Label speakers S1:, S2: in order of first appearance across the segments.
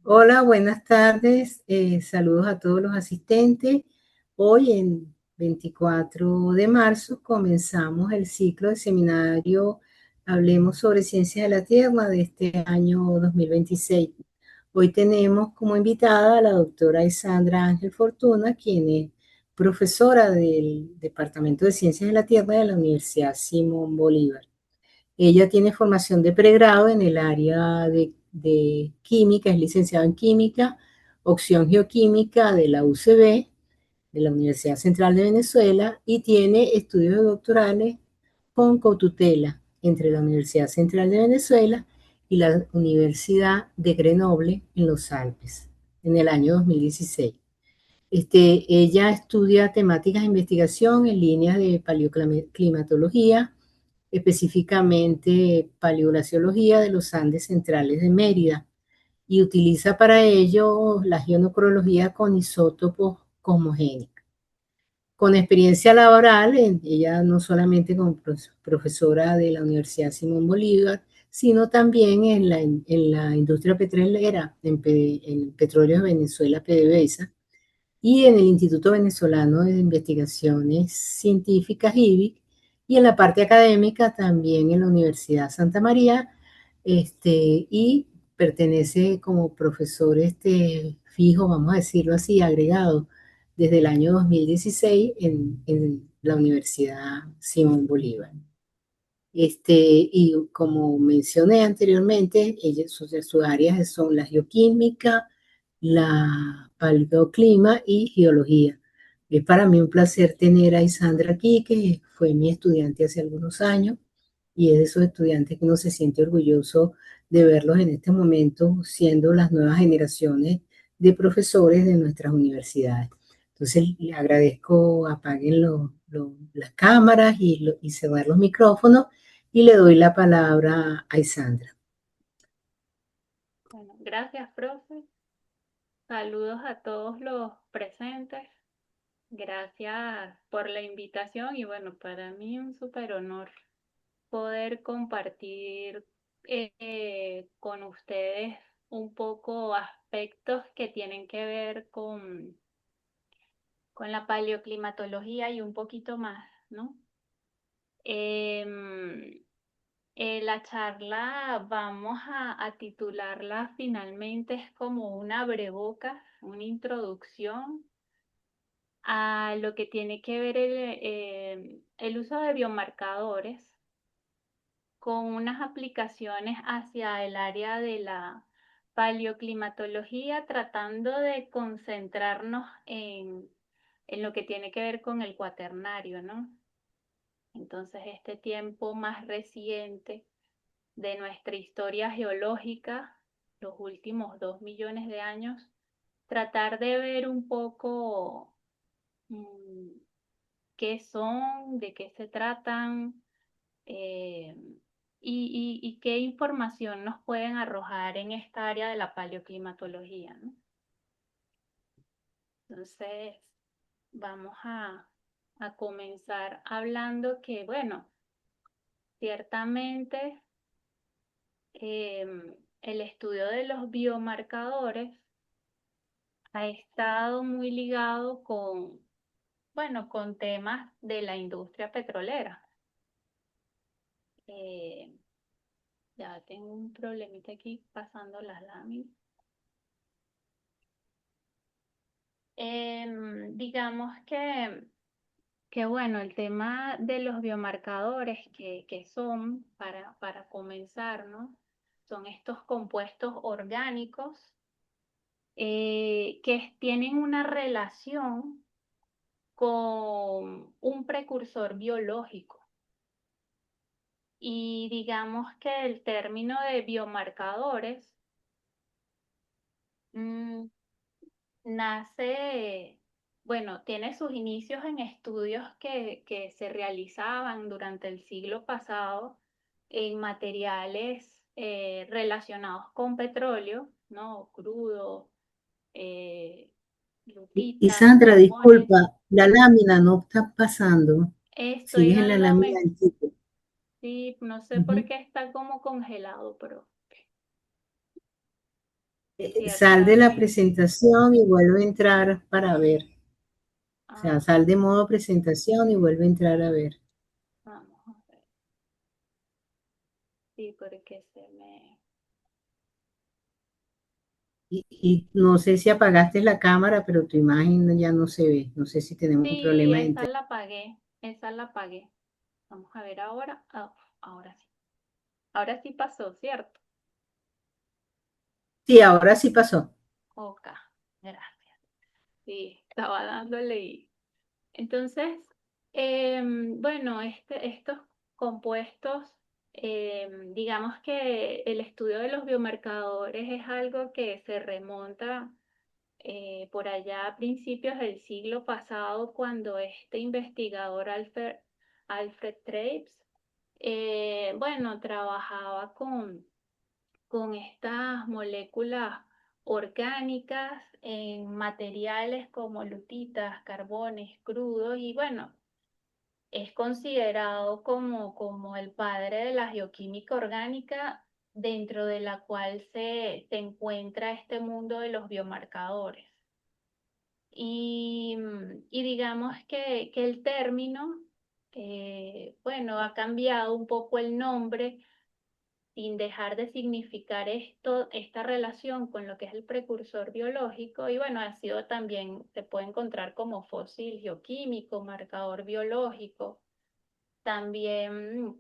S1: Hola, buenas tardes. Saludos a todos los asistentes. Hoy, en 24 de marzo, comenzamos el ciclo de seminario Hablemos sobre Ciencias de la Tierra de este año 2026. Hoy tenemos como invitada a la doctora Isandra Ángel Fortuna, quien es profesora del Departamento de Ciencias de la Tierra de la Universidad Simón Bolívar. Ella tiene formación de pregrado en el área de química, es licenciada en química, opción geoquímica de la UCB, de la Universidad Central de Venezuela, y tiene estudios doctorales con cotutela entre la Universidad Central de Venezuela y la Universidad de Grenoble en los Alpes, en el año 2016. Ella estudia temáticas de investigación en líneas de paleoclimatología, específicamente paleoglaciología de los Andes centrales de Mérida, y utiliza para ello la geonocrología con isótopos cosmogénicos. Con experiencia laboral, ella no solamente como profesora de la Universidad Simón Bolívar, sino también en la industria petrolera, en Petróleos Venezuela, PDVSA, y en el Instituto Venezolano de Investigaciones Científicas, IBIC, y en la parte académica también en la Universidad Santa María, y pertenece como profesor fijo, vamos a decirlo así, agregado desde el año 2016 en la Universidad Simón Bolívar. Y como mencioné anteriormente, sus áreas son la geoquímica, la paleoclima y geología. Es para mí un placer tener a Isandra aquí, que fue mi estudiante hace algunos años, y es de esos estudiantes que uno se siente orgulloso de verlos en este momento siendo las nuevas generaciones de profesores de nuestras universidades. Entonces, le agradezco, apaguen las cámaras y cerrar los micrófonos, y le doy la palabra a Isandra.
S2: Bueno, gracias, profe. Saludos a todos los presentes. Gracias por la invitación y bueno, para mí un súper honor poder compartir con ustedes un poco aspectos que tienen que ver con la paleoclimatología y un poquito más, ¿no? Em, la charla vamos a titularla finalmente es como una abrebocas, una introducción a lo que tiene que ver el uso de biomarcadores con unas aplicaciones hacia el área de la paleoclimatología, tratando de concentrarnos en lo que tiene que ver con el cuaternario, ¿no? Entonces, este tiempo más reciente de nuestra historia geológica, los últimos 2 millones de años, tratar de ver un poco mm, qué son, de qué se tratan eh, y qué información nos pueden arrojar en esta área de la paleoclimatología, ¿no? Entonces, vamos a comenzar hablando que, bueno, ciertamente el estudio de los biomarcadores ha estado muy ligado con, bueno, con temas de la industria petrolera. Eh, ya tengo un problemita aquí pasando las láminas. Digamos que, bueno, el tema de los biomarcadores que son, para comenzar, ¿no? Son estos compuestos orgánicos que tienen una relación con un precursor biológico. Y digamos que el término de biomarcadores mm, nace, bueno, tiene sus inicios en estudios que se realizaban durante el siglo pasado en materiales relacionados con petróleo, ¿no? Crudo, eh, lutitas,
S1: Isandra,
S2: carbones.
S1: disculpa, la lámina no está pasando.
S2: Estoy
S1: Sigues
S2: en
S1: en la
S2: algo,
S1: lámina antigua.
S2: sí, no sé por
S1: Ujú.
S2: qué está como congelado, pero
S1: Sal de la
S2: ciertamente.
S1: presentación y vuelve a entrar para ver. O sea,
S2: Ah,
S1: sal de modo presentación y vuelve a entrar a ver.
S2: vamos a ver. Sí, porque se me...
S1: Y no sé si apagaste la cámara, pero tu imagen ya no se ve. No sé si tenemos un
S2: Sí,
S1: problema de
S2: esa
S1: internet.
S2: la apagué, esa la apagué. Vamos a ver ahora. Ah, ahora sí. Ahora sí pasó, ¿cierto?
S1: Sí, ahora sí pasó.
S2: Ok, gracias. Sí, estaba dándole y... Entonces, bueno, estos compuestos, digamos que el estudio de los biomarcadores es algo que se remonta por allá a principios del siglo pasado, cuando este investigador Alfred Trapes, bueno, trabajaba con estas moléculas orgánicas en materiales como lutitas, carbones crudos y bueno, es considerado como el padre de la geoquímica orgánica, dentro de la cual se encuentra este mundo de los biomarcadores. Y digamos que el término, bueno, ha cambiado un poco el nombre sin dejar de significar esta relación con lo que es el precursor biológico. Y bueno, ha sido también, se puede encontrar como fósil geoquímico, marcador biológico, también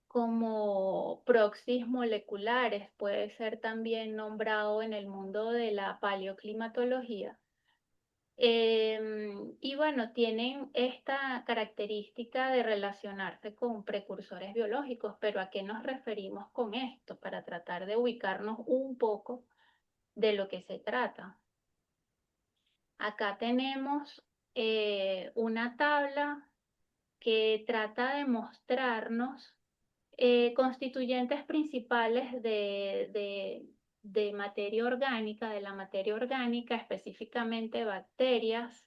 S2: como proxies moleculares, puede ser también nombrado en el mundo de la paleoclimatología. Y bueno, tienen esta característica de relacionarse con precursores biológicos, pero ¿a qué nos referimos con esto? Para tratar de ubicarnos un poco de lo que se trata. Acá tenemos una tabla que trata de mostrarnos constituyentes principales de materia orgánica, de la materia orgánica, específicamente bacterias,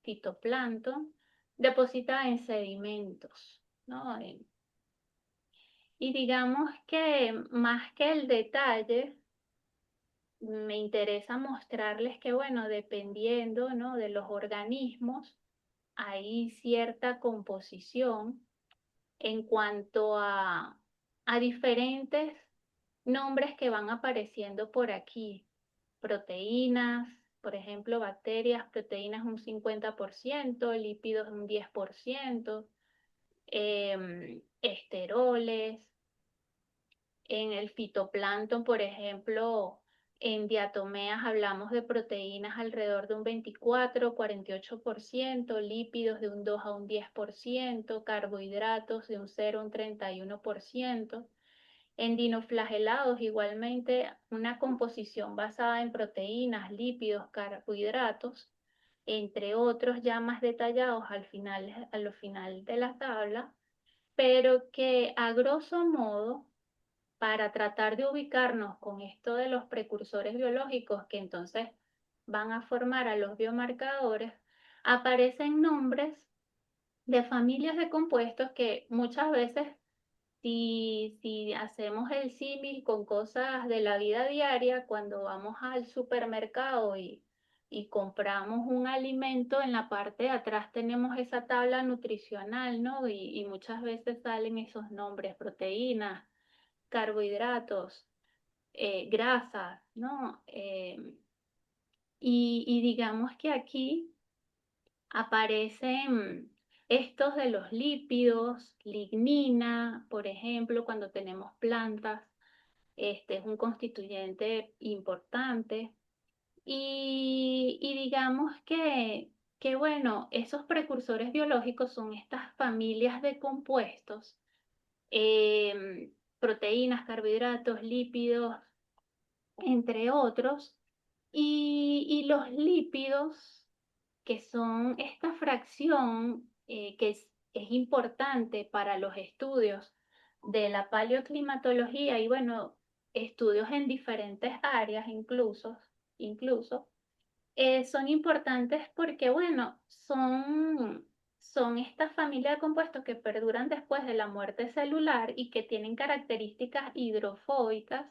S2: fitoplancton, depositada en sedimentos, ¿no? Y digamos que más que el detalle, me interesa mostrarles que, bueno, dependiendo, ¿no?, de los organismos, hay cierta composición en cuanto a diferentes nombres que van apareciendo por aquí. Proteínas, por ejemplo, bacterias, proteínas un 50%, lípidos un 10%, esteroles. En el fitoplancton, por ejemplo, en diatomeas hablamos de proteínas alrededor de un 24-48%, lípidos de un 2 a un 10%, carbohidratos de un 0 a un 31%. En dinoflagelados, igualmente, una composición basada en proteínas, lípidos, carbohidratos, entre otros ya más detallados a lo final de la tabla, pero que a grosso modo, para tratar de ubicarnos con esto de los precursores biológicos que entonces van a formar a los biomarcadores, aparecen nombres de familias de compuestos que muchas veces, si hacemos el símil con cosas de la vida diaria, cuando vamos al supermercado y compramos un alimento, en la parte de atrás tenemos esa tabla nutricional, ¿no? Y muchas veces salen esos nombres, proteínas, carbohidratos, grasas, ¿no? Y digamos que aquí aparecen estos de los lípidos, lignina, por ejemplo, cuando tenemos plantas, este es un constituyente importante. Y digamos que, bueno, esos precursores biológicos son estas familias de compuestos, proteínas, carbohidratos, lípidos, entre otros. Y los lípidos, que son esta fracción que es importante para los estudios de la paleoclimatología y bueno, estudios en diferentes áreas incluso son importantes porque, bueno, son esta familia de compuestos que perduran después de la muerte celular y que tienen características hidrofóbicas,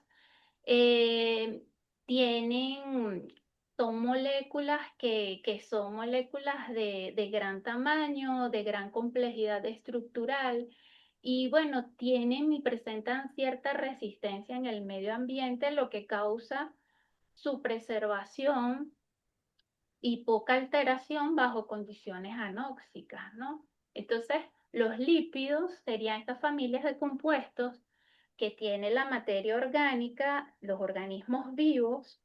S2: eh, tienen, son moléculas que son moléculas de gran tamaño, de gran complejidad estructural, y bueno, tienen y presentan cierta resistencia en el medio ambiente, lo que causa su preservación y poca alteración bajo condiciones anóxicas, ¿no? Entonces, los lípidos serían estas familias de compuestos que tiene la materia orgánica, los organismos vivos,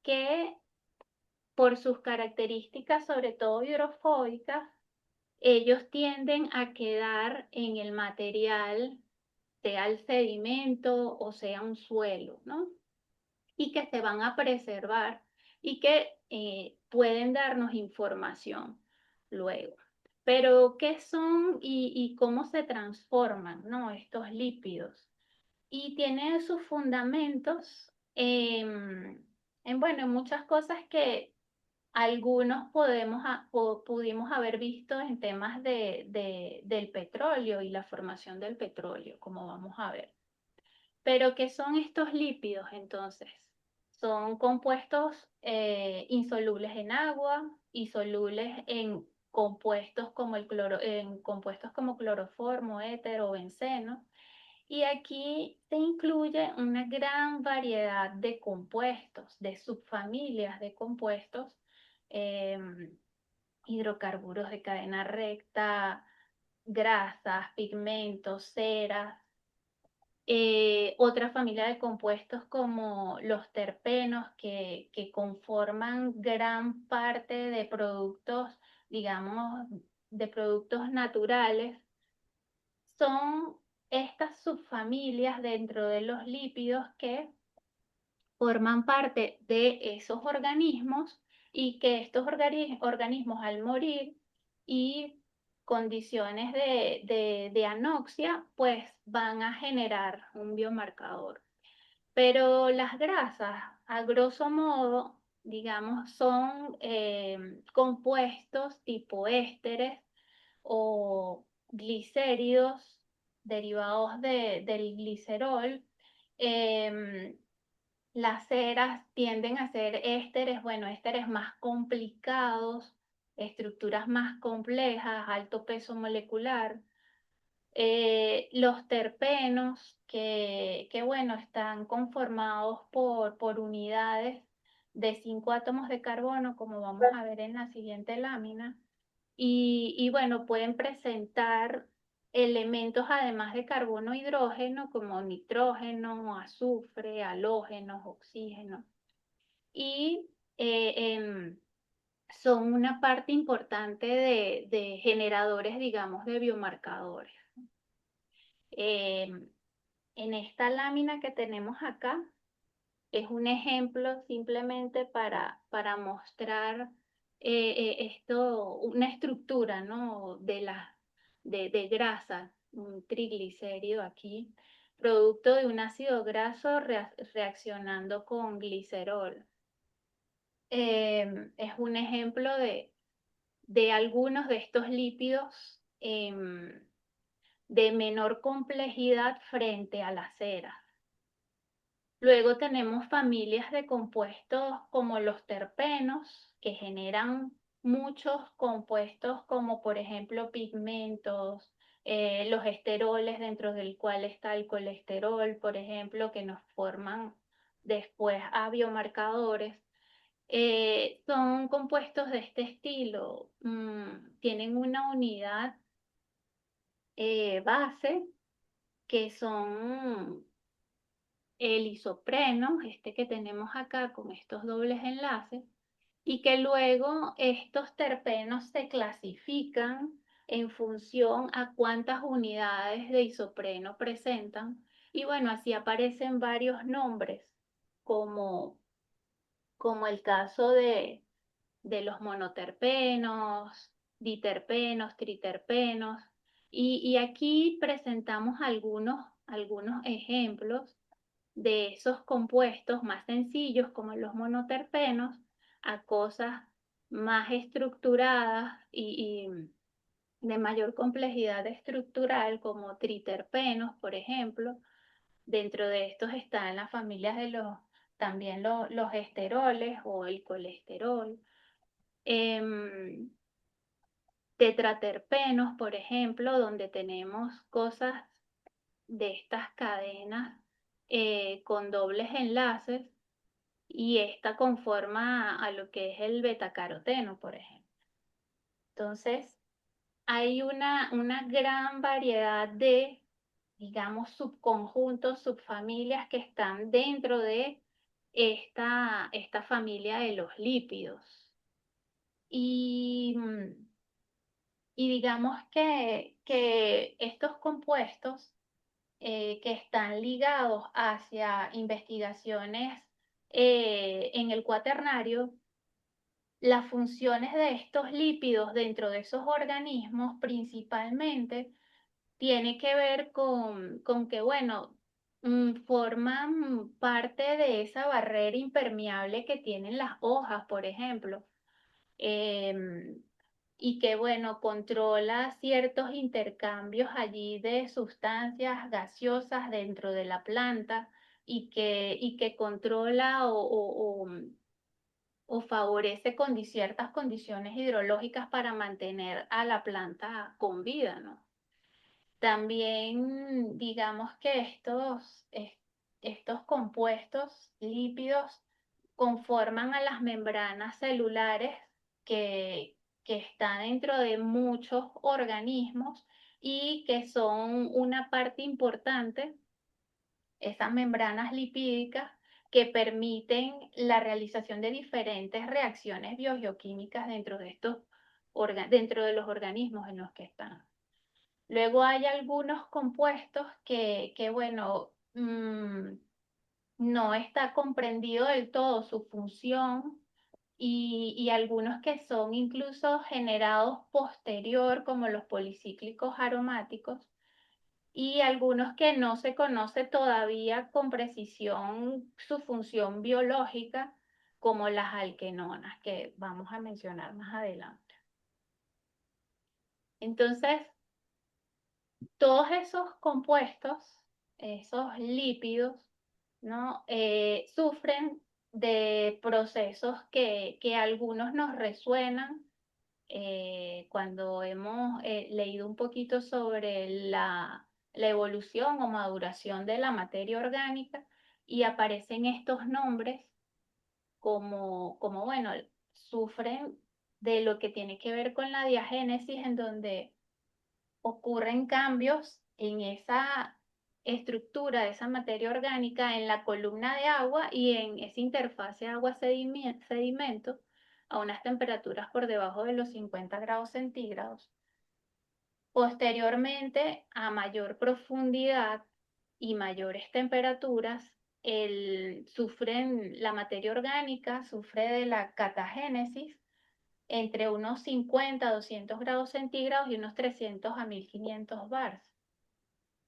S2: que por sus características, sobre todo hidrofóbicas, ellos tienden a quedar en el material, sea el sedimento o sea un suelo, ¿no? Y que se van a preservar y que pueden darnos información luego. Pero, ¿qué son y cómo se transforman, ¿no? Estos lípidos? Y tiene sus fundamentos bueno, en muchas cosas que algunos pudimos haber visto en temas del petróleo y la formación del petróleo, como vamos a ver. Pero, ¿qué son estos lípidos entonces? Son compuestos insolubles en agua y solubles en compuestos como en compuestos como cloroformo, éter o benceno. Y aquí se incluye una gran variedad de compuestos, de subfamilias de compuestos, eh, hidrocarburos de cadena recta, grasas, pigmentos, ceras, otra familia de compuestos como los terpenos que conforman gran parte de productos, digamos, de productos naturales, son estas subfamilias dentro de los lípidos que forman parte de esos organismos y que estos organismos al morir y condiciones de anoxia, pues van a generar un biomarcador. Pero las grasas, a grosso modo, digamos, son compuestos tipo ésteres o glicéridos derivados del glicerol. Em, las ceras tienden a ser ésteres, bueno, ésteres más complicados, estructuras más complejas, alto peso molecular. Los terpenos, bueno, están conformados por unidades de 5 átomos de carbono, como vamos a ver en la siguiente lámina. Y bueno, pueden presentar elementos además de carbono, hidrógeno, como nitrógeno, azufre, halógenos, oxígeno. Y son una parte importante de generadores, digamos, de biomarcadores. En esta lámina que tenemos acá es un ejemplo simplemente para mostrar esto, una estructura, ¿no? De grasa, un triglicérido aquí, producto de un ácido graso reaccionando con glicerol. Es un ejemplo de algunos de estos lípidos de menor complejidad frente a las ceras. Luego tenemos familias de compuestos como los terpenos, que generan muchos compuestos como por ejemplo pigmentos, los esteroles dentro del cual está el colesterol, por ejemplo, que nos forman después a biomarcadores. Son compuestos de este estilo, tienen una unidad base que son el isopreno, este que tenemos acá con estos dobles enlaces, y que luego estos terpenos se clasifican en función a cuántas unidades de isopreno presentan. Y bueno, así aparecen varios nombres, como, como el caso de los monoterpenos, diterpenos, triterpenos. Y aquí presentamos algunos ejemplos de esos compuestos más sencillos como los monoterpenos a cosas más estructuradas y de mayor complejidad estructural como triterpenos, por ejemplo. Dentro de estos están las familias de los también los esteroles o el colesterol, em, tetraterpenos, por ejemplo, donde tenemos cosas de estas cadenas con dobles enlaces y esta conforma a lo que es el betacaroteno, por ejemplo. Entonces, hay una gran variedad de, digamos, subconjuntos, subfamilias que están dentro de esta familia de los lípidos. Y, y digamos que estos compuestos que están ligados hacia investigaciones en el cuaternario, las funciones de estos lípidos dentro de esos organismos principalmente tiene que ver con que, bueno, forman parte de esa barrera impermeable que tienen las hojas, por ejemplo, em, y que, bueno, controla ciertos intercambios allí de sustancias gaseosas dentro de la planta y que controla o favorece con ciertas condiciones hidrológicas para mantener a la planta con vida, ¿no? También digamos que estos compuestos lípidos conforman a las membranas celulares que están dentro de muchos organismos y que son una parte importante, esas membranas lipídicas que permiten la realización de diferentes reacciones biogeoquímicas dentro de los organismos en los que están. Luego hay algunos compuestos que bueno, no está comprendido del todo su función y algunos que son incluso generados posterior, como los policíclicos aromáticos, y algunos que no se conoce todavía con precisión su función biológica, como las alquenonas, que vamos a mencionar más adelante. Entonces, todos esos compuestos, esos lípidos, ¿no? Sufren de procesos que algunos nos resuenan cuando hemos leído un poquito sobre la evolución o maduración de la materia orgánica y aparecen estos nombres como bueno, sufren de lo que tiene que ver con la diagénesis, en donde ocurren cambios en esa estructura de esa materia orgánica en la columna de agua y en esa interfase agua-sedimento a unas temperaturas por debajo de los 50 grados centígrados. Posteriormente, a mayor profundidad y mayores temperaturas, la materia orgánica sufre de la catagénesis entre unos 50 a 200 grados centígrados y unos 300 a 1500 bars.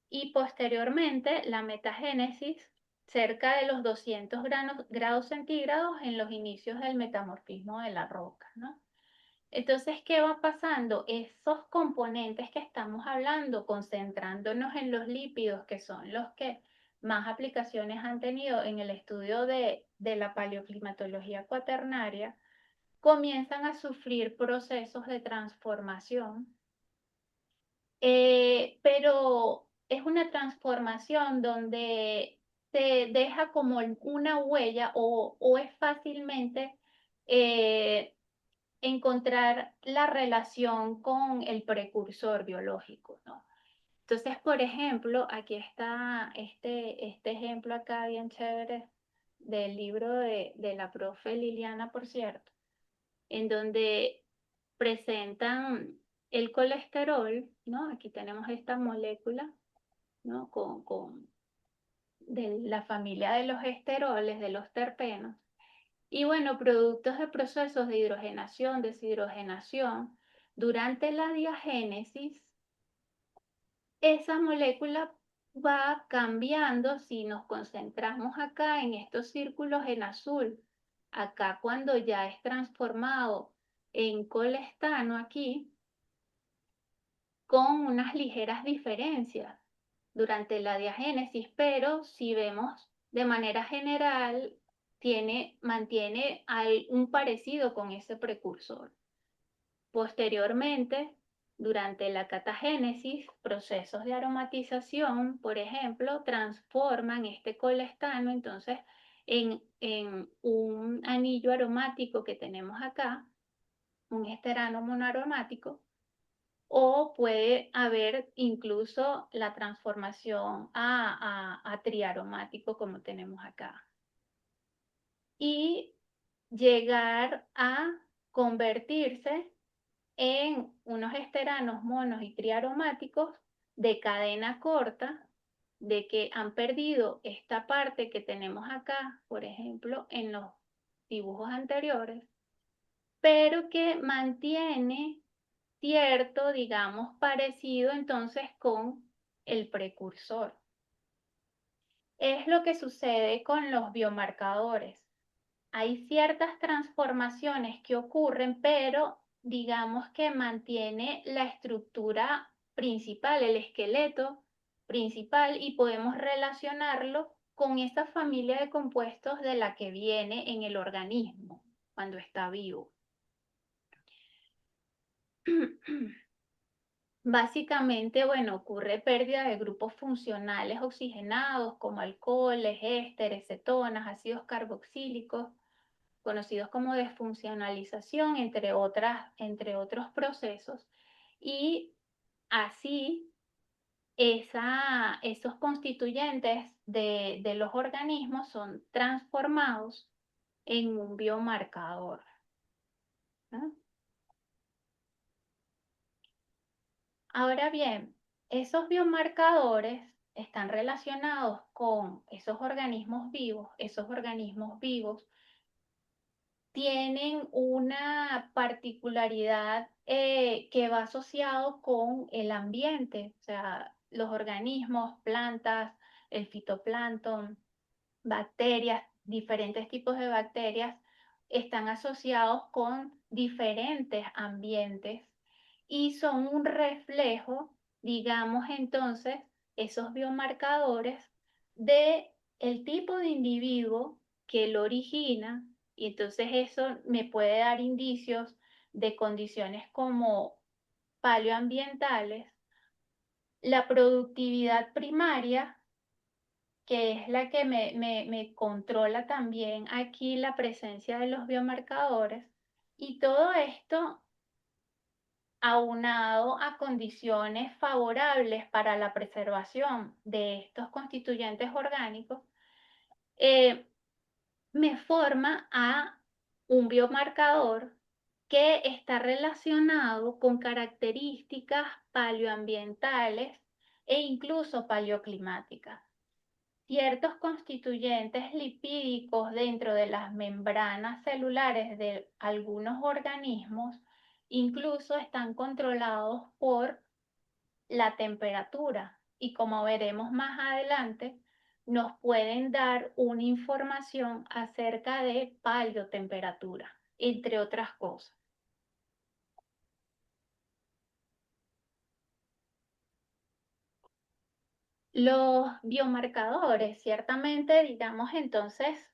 S2: Y posteriormente la metagénesis cerca de los 200 grados centígrados en los inicios del metamorfismo de la roca, ¿no? Entonces, ¿qué va pasando? Esos componentes que estamos hablando, concentrándonos en los lípidos, que son los que más aplicaciones han tenido en el estudio de la paleoclimatología cuaternaria, comienzan a sufrir procesos de transformación, pero es una transformación donde se deja como una huella o es fácilmente encontrar la relación con el precursor biológico, ¿no? Entonces, por ejemplo, aquí está este ejemplo acá bien chévere del libro de la profe Liliana, por cierto, en donde presentan el colesterol, ¿no? Aquí tenemos esta molécula, ¿no? De la familia de los esteroles, de los terpenos. Y bueno, productos de procesos de hidrogenación, deshidrogenación, durante la diagénesis, esa molécula va cambiando si nos concentramos acá en estos círculos en azul. Acá cuando ya es transformado en colestano aquí, con unas ligeras diferencias durante la diagénesis, pero si vemos de manera general, mantiene un parecido con ese precursor. Posteriormente, durante la catagénesis, procesos de aromatización, por ejemplo, transforman este colestano entonces en un anillo aromático que tenemos acá, un esterano monoaromático, o puede haber incluso la transformación a triaromático como tenemos acá. Y llegar a convertirse en unos esteranos monos y triaromáticos de cadena corta, de que han perdido esta parte que tenemos acá, por ejemplo, en los dibujos anteriores, pero que mantiene cierto, digamos, parecido entonces con el precursor. Es lo que sucede con los biomarcadores. Hay ciertas transformaciones que ocurren, pero digamos que mantiene la estructura principal, el esqueleto principal, y podemos relacionarlo con esa familia de compuestos de la que viene en el organismo cuando está vivo. Básicamente, bueno, ocurre pérdida de grupos funcionales oxigenados como alcoholes, ésteres, cetonas, ácidos carboxílicos, conocidos como desfuncionalización, entre otros procesos. Y así, esos constituyentes de los organismos son transformados en un biomarcador, ¿no? Ahora bien, esos biomarcadores están relacionados con esos organismos vivos. Esos organismos vivos tienen una particularidad que va asociado con el ambiente, o sea, los organismos, plantas, el fitoplancton, bacterias, diferentes tipos de bacterias están asociados con diferentes ambientes y son un reflejo, digamos entonces, esos biomarcadores de el tipo de individuo que lo origina, y entonces eso me puede dar indicios de condiciones como paleoambientales, la productividad primaria, que es la que me controla también aquí la presencia de los biomarcadores, y todo esto aunado a condiciones favorables para la preservación de estos constituyentes orgánicos, eh, me forma a un biomarcador que está relacionado con características paleoambientales e incluso paleoclimáticas. Ciertos constituyentes lipídicos dentro de las membranas celulares de algunos organismos incluso están controlados por la temperatura y, como veremos más adelante, nos pueden dar una información acerca de paleotemperatura, entre otras cosas. Los biomarcadores, ciertamente, digamos entonces,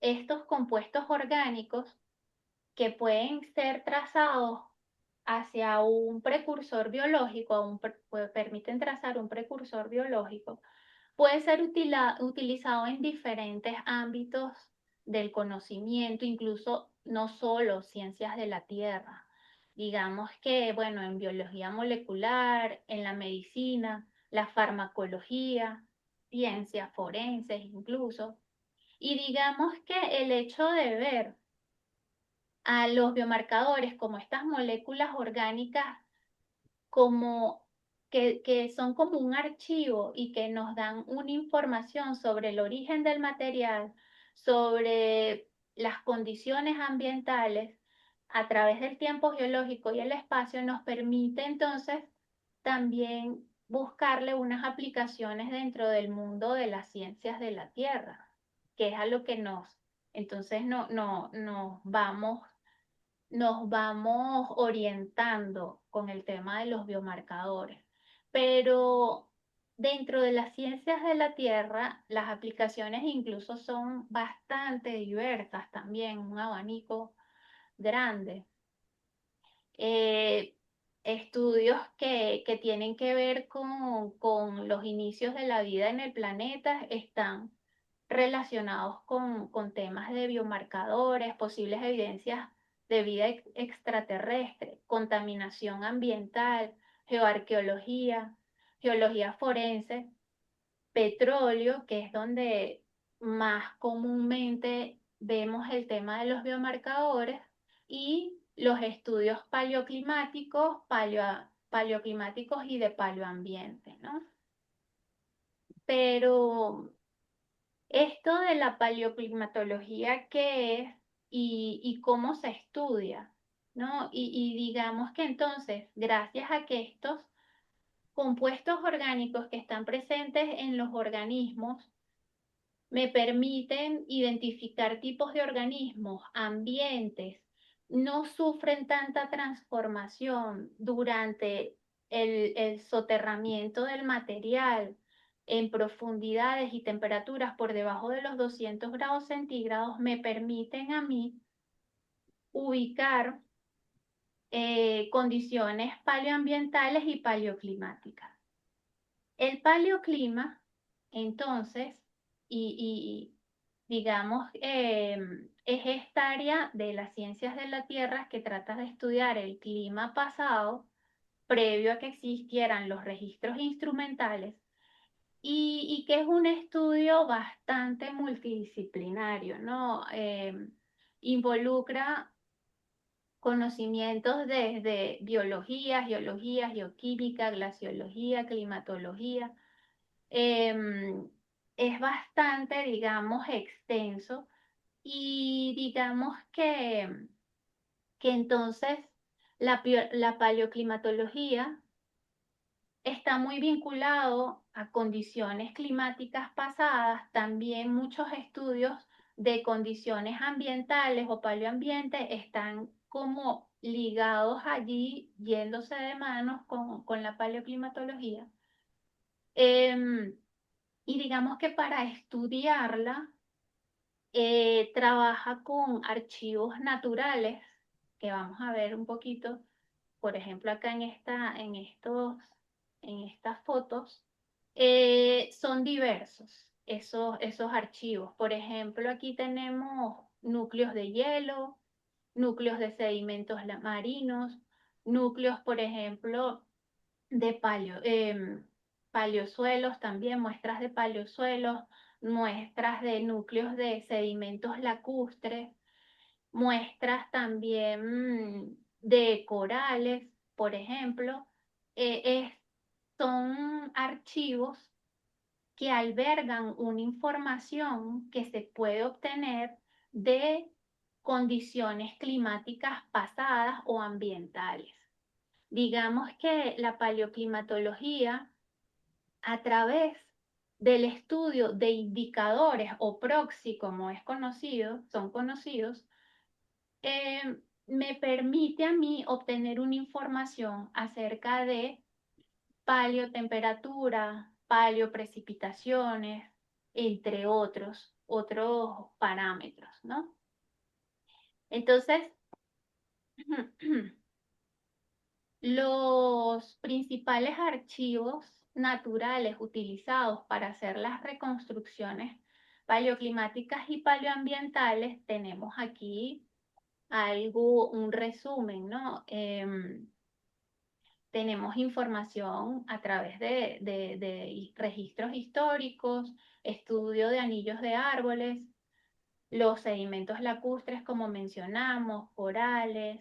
S2: estos compuestos orgánicos que pueden ser trazados hacia un precursor biológico, permiten trazar un precursor biológico, puede ser utilizado en diferentes ámbitos del conocimiento, incluso no solo ciencias de la Tierra. Digamos que, bueno, en biología molecular, en la medicina, la farmacología, ciencias forenses incluso. Y digamos que el hecho de ver a los biomarcadores como estas moléculas orgánicas como que son como un archivo y que nos dan una información sobre el origen del material, sobre las condiciones ambientales a través del tiempo geológico y el espacio, nos permite entonces también buscarle unas aplicaciones dentro del mundo de las ciencias de la Tierra, que es a lo que entonces nos vamos orientando con el tema de los biomarcadores. Pero dentro de las ciencias de la Tierra, las aplicaciones incluso son bastante diversas también, un abanico grande. Eh, Estudios que tienen que ver con los inicios de la vida en el planeta están relacionados con temas de biomarcadores, posibles evidencias de vida extraterrestre, contaminación ambiental, geoarqueología, geología forense, petróleo, que es donde más comúnmente vemos el tema de los biomarcadores, y los estudios paleoclimáticos, paleoclimáticos y de paleoambiente, ¿no? Pero esto de la paleoclimatología, ¿qué es y cómo se estudia? ¿No? Y digamos que entonces, gracias a que estos compuestos orgánicos que están presentes en los organismos me permiten identificar tipos de organismos, ambientes, no sufren tanta transformación durante el soterramiento del material en profundidades y temperaturas por debajo de los 200 grados centígrados, me permiten a mí ubicar condiciones paleoambientales y paleoclimáticas. El paleoclima, entonces, digamos, es esta área de las ciencias de la Tierra que trata de estudiar el clima pasado, previo a que existieran los registros instrumentales, y que es un estudio bastante multidisciplinario, ¿no? Involucra conocimientos desde biología, geología, geoquímica, glaciología, climatología. em, es bastante, digamos, extenso y digamos que entonces la paleoclimatología está muy vinculado a condiciones climáticas pasadas, también muchos estudios de condiciones ambientales o paleoambiente están como ligados allí, yéndose de manos con la paleoclimatología. Em, y digamos que para estudiarla, trabaja con archivos naturales, que vamos a ver un poquito, por ejemplo, acá en estas fotos, son diversos esos archivos. Por ejemplo, aquí tenemos núcleos de hielo, núcleos de sedimentos marinos, núcleos, por ejemplo, de paleosuelos también, muestras de paleosuelos, muestras de núcleos de sedimentos lacustres, muestras también de corales, por ejemplo. eh, es- Son archivos que albergan una información que se puede obtener de condiciones climáticas pasadas o ambientales. Digamos que la paleoclimatología, a través del estudio de indicadores o proxy, como es conocido, son conocidos, me permite a mí obtener una información acerca de paleotemperatura, paleoprecipitaciones, entre otros parámetros, ¿no? Entonces, los principales archivos naturales utilizados para hacer las reconstrucciones paleoclimáticas y paleoambientales, tenemos aquí un resumen, ¿no? Tenemos información a través de registros históricos, estudio de anillos de árboles, los sedimentos lacustres, como mencionamos, corales,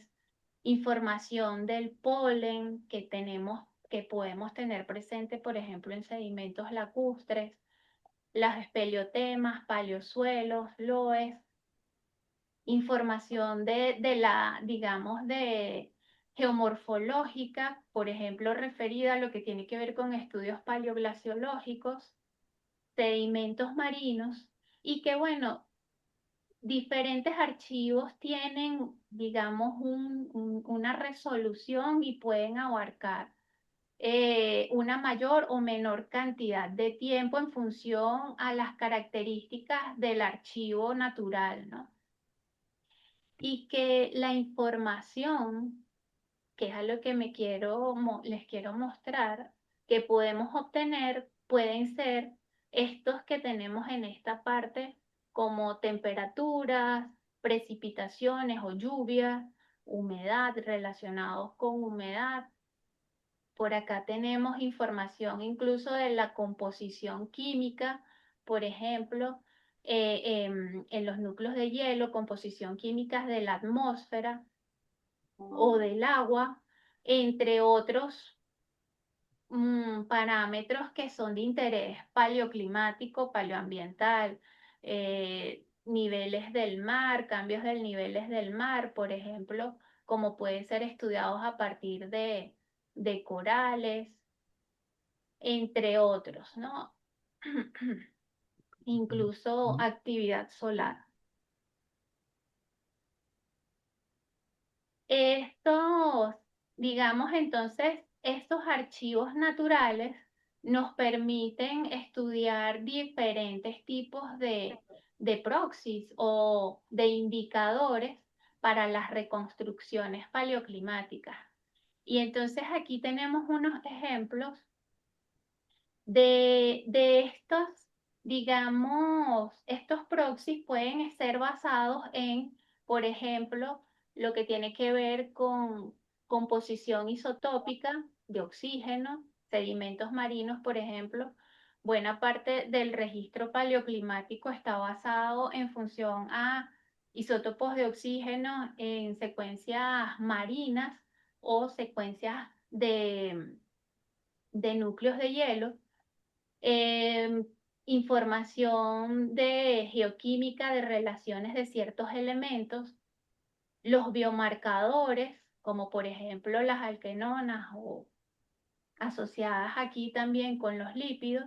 S2: información del polen que que podemos tener presente, por ejemplo, en sedimentos lacustres, las espeleotemas, paleosuelos, loes, información digamos, de geomorfológica, por ejemplo, referida a lo que tiene que ver con estudios paleoglaciológicos, sedimentos marinos, y que, bueno, diferentes archivos tienen, digamos, una resolución y pueden abarcar una mayor o menor cantidad de tiempo en función a las características del archivo natural, ¿no? Y que la información, que es a lo que les quiero mostrar, que podemos obtener, pueden ser estos que tenemos en esta parte, como temperaturas, precipitaciones o lluvias, humedad, relacionados con humedad. Por acá tenemos información incluso de la composición química, por ejemplo, en los núcleos de hielo, composición química de la atmósfera o del agua, entre otros parámetros que son de interés paleoclimático, paleoambiental, niveles del mar, cambios del niveles del mar, por ejemplo, como pueden ser estudiados a partir de corales, entre otros, ¿no? Incluso actividad solar. Estos, digamos entonces, estos archivos naturales nos permiten estudiar diferentes tipos de proxies o de indicadores para las reconstrucciones paleoclimáticas. Y entonces aquí tenemos unos ejemplos de estos, digamos, estos proxies pueden ser basados en, por ejemplo, lo que tiene que ver con composición isotópica de oxígeno, sedimentos marinos, por ejemplo. Buena parte del registro paleoclimático está basado en función a isótopos de oxígeno en secuencias marinas o secuencias de núcleos de hielo, eh, información de geoquímica de relaciones de ciertos elementos, los biomarcadores, como por ejemplo las alquenonas o asociadas aquí también con los lípidos,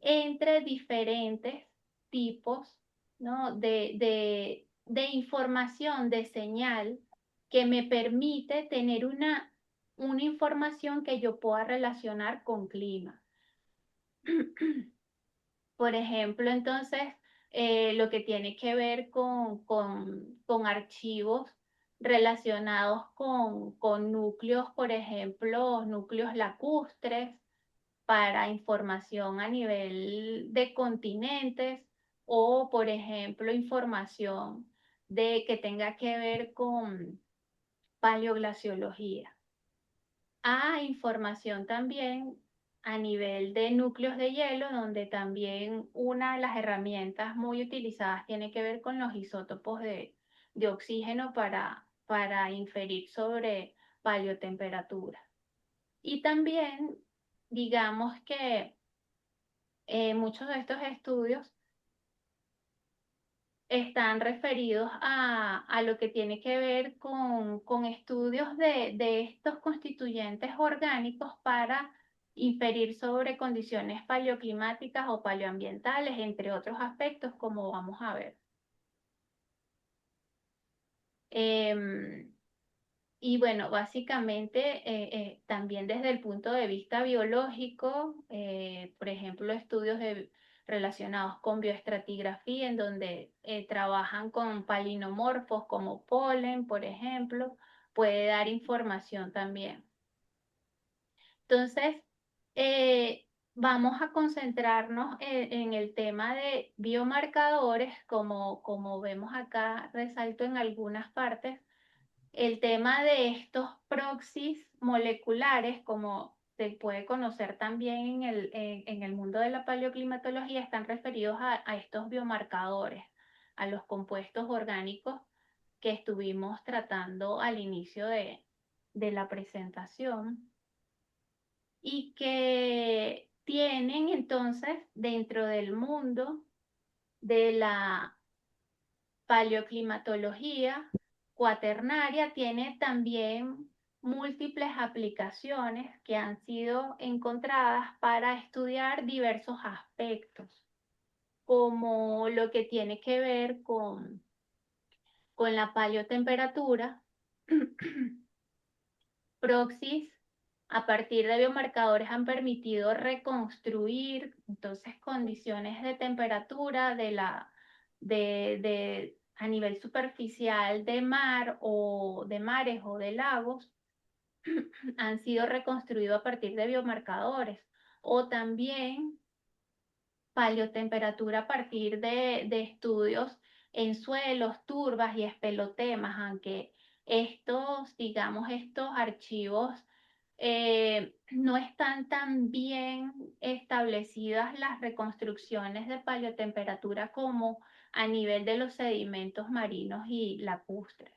S2: entre diferentes tipos, ¿no? de información, de señal que me permite tener una información que yo pueda relacionar con clima. Por ejemplo, entonces, lo que tiene que ver con archivos relacionados con núcleos, por ejemplo, núcleos lacustres para información a nivel de continentes o, por ejemplo, información que tenga que ver con paleoglaciología, a información también a nivel de núcleos de hielo, donde también una de las herramientas muy utilizadas tiene que ver con los isótopos de oxígeno para inferir sobre paleotemperatura. Y también, digamos que muchos de estos estudios están referidos a lo que tiene que ver con estudios de estos constituyentes orgánicos para inferir sobre condiciones paleoclimáticas o paleoambientales, entre otros aspectos, como vamos a ver. Em, y bueno, básicamente también desde el punto de vista biológico, por ejemplo, relacionados con bioestratigrafía, en donde trabajan con palinomorfos como polen, por ejemplo, puede dar información también. Entonces, vamos a concentrarnos en el tema de biomarcadores, como vemos acá, resalto en algunas partes el tema de estos proxies moleculares, como se puede conocer también en el mundo de la paleoclimatología, están referidos a estos biomarcadores, a los compuestos orgánicos que estuvimos tratando al inicio de la presentación y que tienen entonces dentro del mundo de la paleoclimatología cuaternaria tiene también múltiples aplicaciones que han sido encontradas para estudiar diversos aspectos, como lo que tiene que ver con la paleotemperatura, proxies a partir de biomarcadores han permitido reconstruir entonces condiciones de temperatura a nivel superficial de mar o de mares o de lagos, han sido reconstruidos a partir de biomarcadores. O también paleotemperatura a partir de estudios en suelos, turbas y espelotemas, aunque digamos, estos archivos no están tan bien establecidas las reconstrucciones de paleotemperatura como a nivel de los sedimentos marinos y lacustres.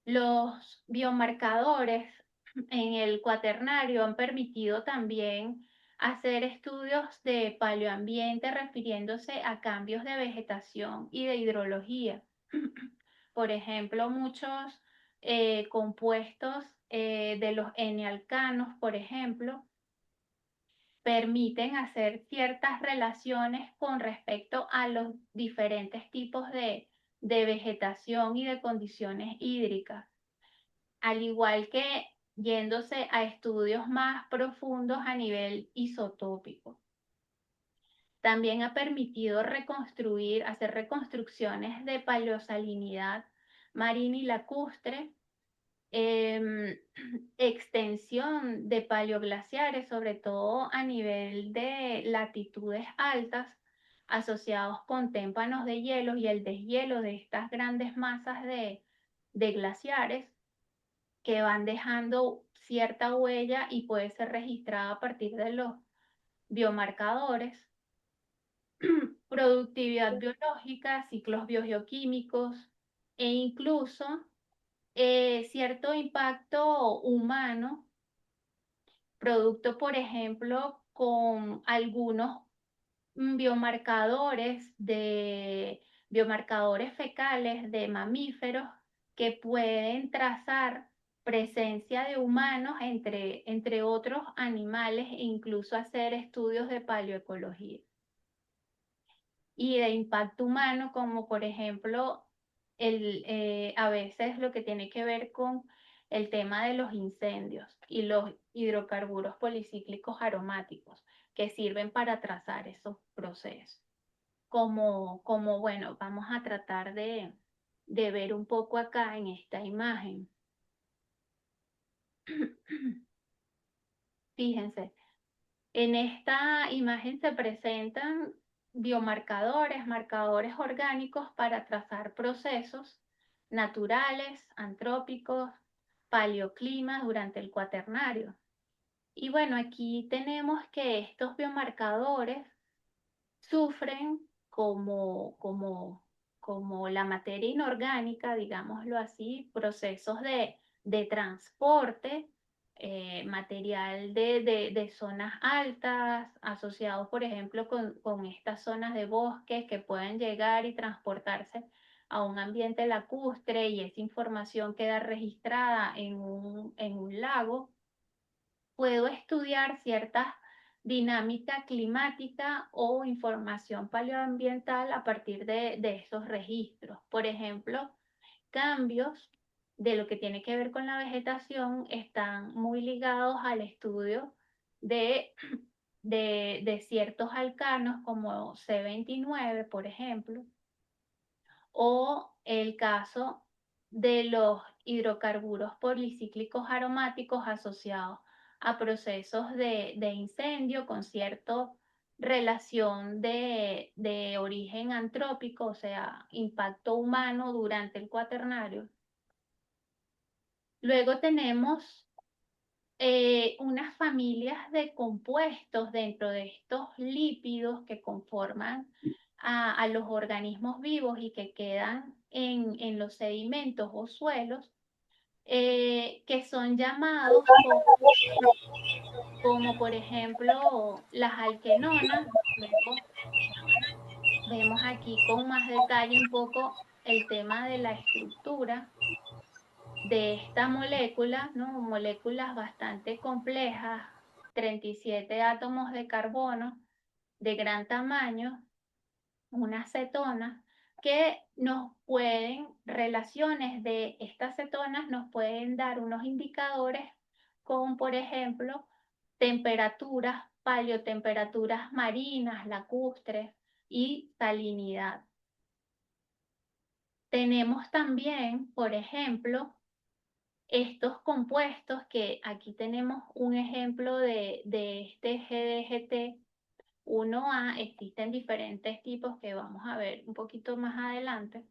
S2: Los biomarcadores en el cuaternario han permitido también hacer estudios de paleoambiente refiriéndose a cambios de vegetación y de hidrología. Por ejemplo, muchos compuestos de los N-alcanos, por ejemplo, permiten hacer ciertas relaciones con respecto a los diferentes tipos de vegetación y de condiciones hídricas, al igual que yéndose a estudios más profundos a nivel isotópico. También ha permitido hacer reconstrucciones de paleosalinidad marina y lacustre, extensión de paleoglaciares, sobre todo a nivel de latitudes altas, asociados con témpanos de hielo y el deshielo de estas grandes masas de glaciares que van dejando cierta huella y puede ser registrada a partir de los biomarcadores. Productividad biológica, ciclos biogeoquímicos e incluso cierto impacto humano, producto, por ejemplo, con algunos biomarcadores fecales de mamíferos que pueden trazar presencia de humanos entre otros animales e incluso hacer estudios de paleoecología y de impacto humano, como por ejemplo a veces lo que tiene que ver con el tema de los incendios y los hidrocarburos policíclicos aromáticos que sirven para trazar esos procesos. Bueno, vamos a tratar de ver un poco acá en esta imagen. Fíjense, en esta imagen se presentan biomarcadores, marcadores orgánicos para trazar procesos naturales, antrópicos, paleoclimas durante el cuaternario. Y bueno, aquí tenemos que estos biomarcadores sufren como la materia inorgánica, digámoslo así, procesos de transporte, material de zonas altas, asociados, por ejemplo, con estas zonas de bosques que pueden llegar y transportarse a un ambiente lacustre y esa información queda registrada en un lago. Puedo estudiar ciertas dinámica climática o información paleoambiental a partir de estos registros. Por ejemplo, cambios de lo que tiene que ver con la vegetación están muy ligados al estudio de ciertos alcanos como C29, por ejemplo, o el caso de los hidrocarburos policíclicos aromáticos asociados a procesos de incendio con cierta relación de origen antrópico, o sea, impacto humano durante el cuaternario. Luego tenemos unas familias de compuestos dentro de estos lípidos que conforman a los organismos vivos y que quedan en los sedimentos o suelos, que son llamados como por ejemplo las alquenonas. Luego vemos aquí con más detalle un poco el tema de la estructura de esta molécula, ¿no? Moléculas bastante complejas, 37 átomos de carbono de gran tamaño, unas cetonas, que relaciones de estas cetonas nos pueden dar unos indicadores con, por ejemplo, temperaturas, paleotemperaturas marinas, lacustres y salinidad. Tenemos también, por ejemplo, estos compuestos que aquí tenemos un ejemplo de este GDGT 1A. Existen diferentes tipos que vamos a ver un poquito más adelante,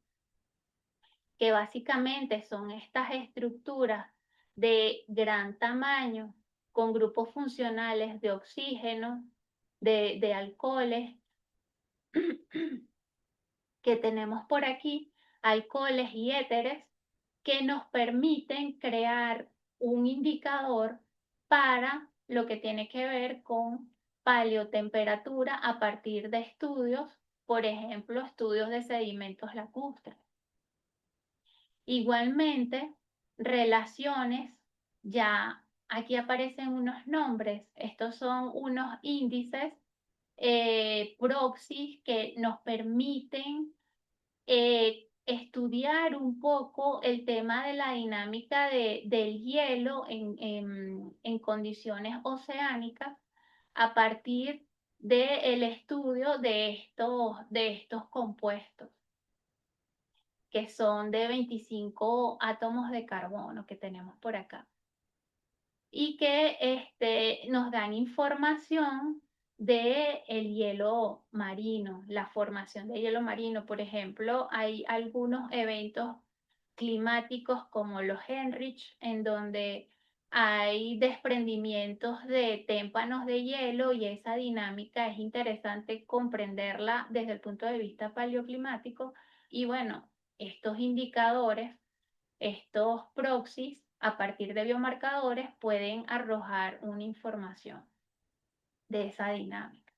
S2: que básicamente son estas estructuras de gran tamaño con grupos funcionales de oxígeno, de alcoholes, que tenemos por aquí, alcoholes y éteres, que nos permiten crear un indicador para lo que tiene que ver con paleotemperatura a partir de estudios, por ejemplo, estudios de sedimentos lacustres. Igualmente, relaciones, ya aquí aparecen unos nombres, estos son unos índices proxies que nos permiten estudiar un poco el tema de la dinámica del hielo en condiciones oceánicas a partir del estudio de estos compuestos, que son de 25 átomos de carbono que tenemos por acá, y que nos dan información de el hielo marino, la formación de hielo marino. Por ejemplo, hay algunos eventos climáticos como los Heinrich, en donde hay desprendimientos de témpanos de hielo, y esa dinámica es interesante comprenderla desde el punto de vista paleoclimático. Y bueno, estos indicadores, estos proxies, a partir de biomarcadores, pueden arrojar una información de esa dinámica.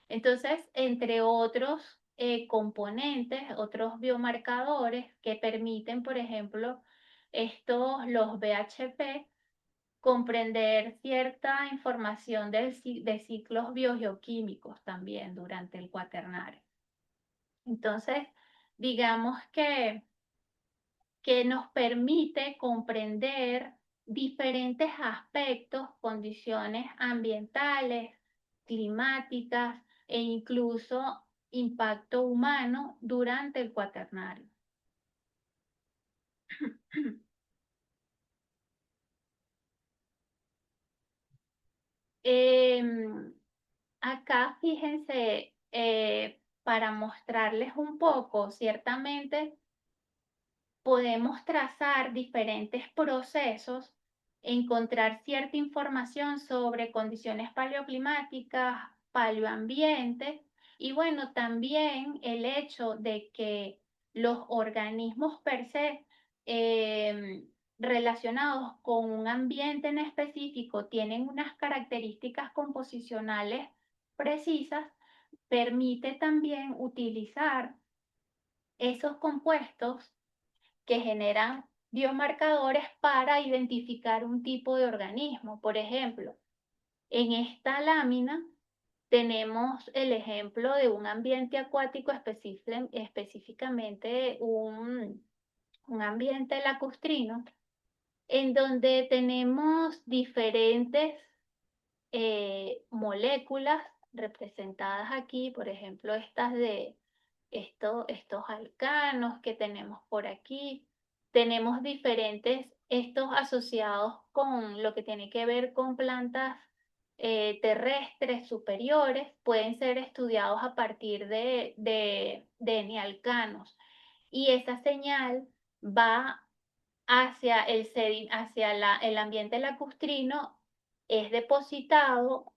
S2: Entonces, entre otros componentes, otros biomarcadores que permiten, por ejemplo, los BHP, comprender cierta información de ciclos biogeoquímicos también durante el cuaternario. Entonces, digamos que nos permite comprender diferentes aspectos, condiciones ambientales, climáticas e incluso impacto humano durante el cuaternario. Acá fíjense, para mostrarles un poco, ciertamente podemos trazar diferentes procesos, encontrar cierta información sobre condiciones paleoclimáticas, paleoambiente, y bueno, también el hecho de que los organismos per se relacionados con un ambiente en específico tienen unas características composicionales precisas, permite también utilizar esos compuestos que generan biomarcadores para identificar un tipo de organismo. Por ejemplo, en esta lámina tenemos el ejemplo de un ambiente acuático, específicamente un ambiente lacustrino, en donde tenemos diferentes moléculas representadas aquí, por ejemplo, estas de estos alcanos que tenemos por aquí. Tenemos diferentes, estos asociados con lo que tiene que ver con plantas terrestres superiores, pueden ser estudiados a partir de nealcanos. Y esa señal va hacia el ambiente lacustrino, es depositado,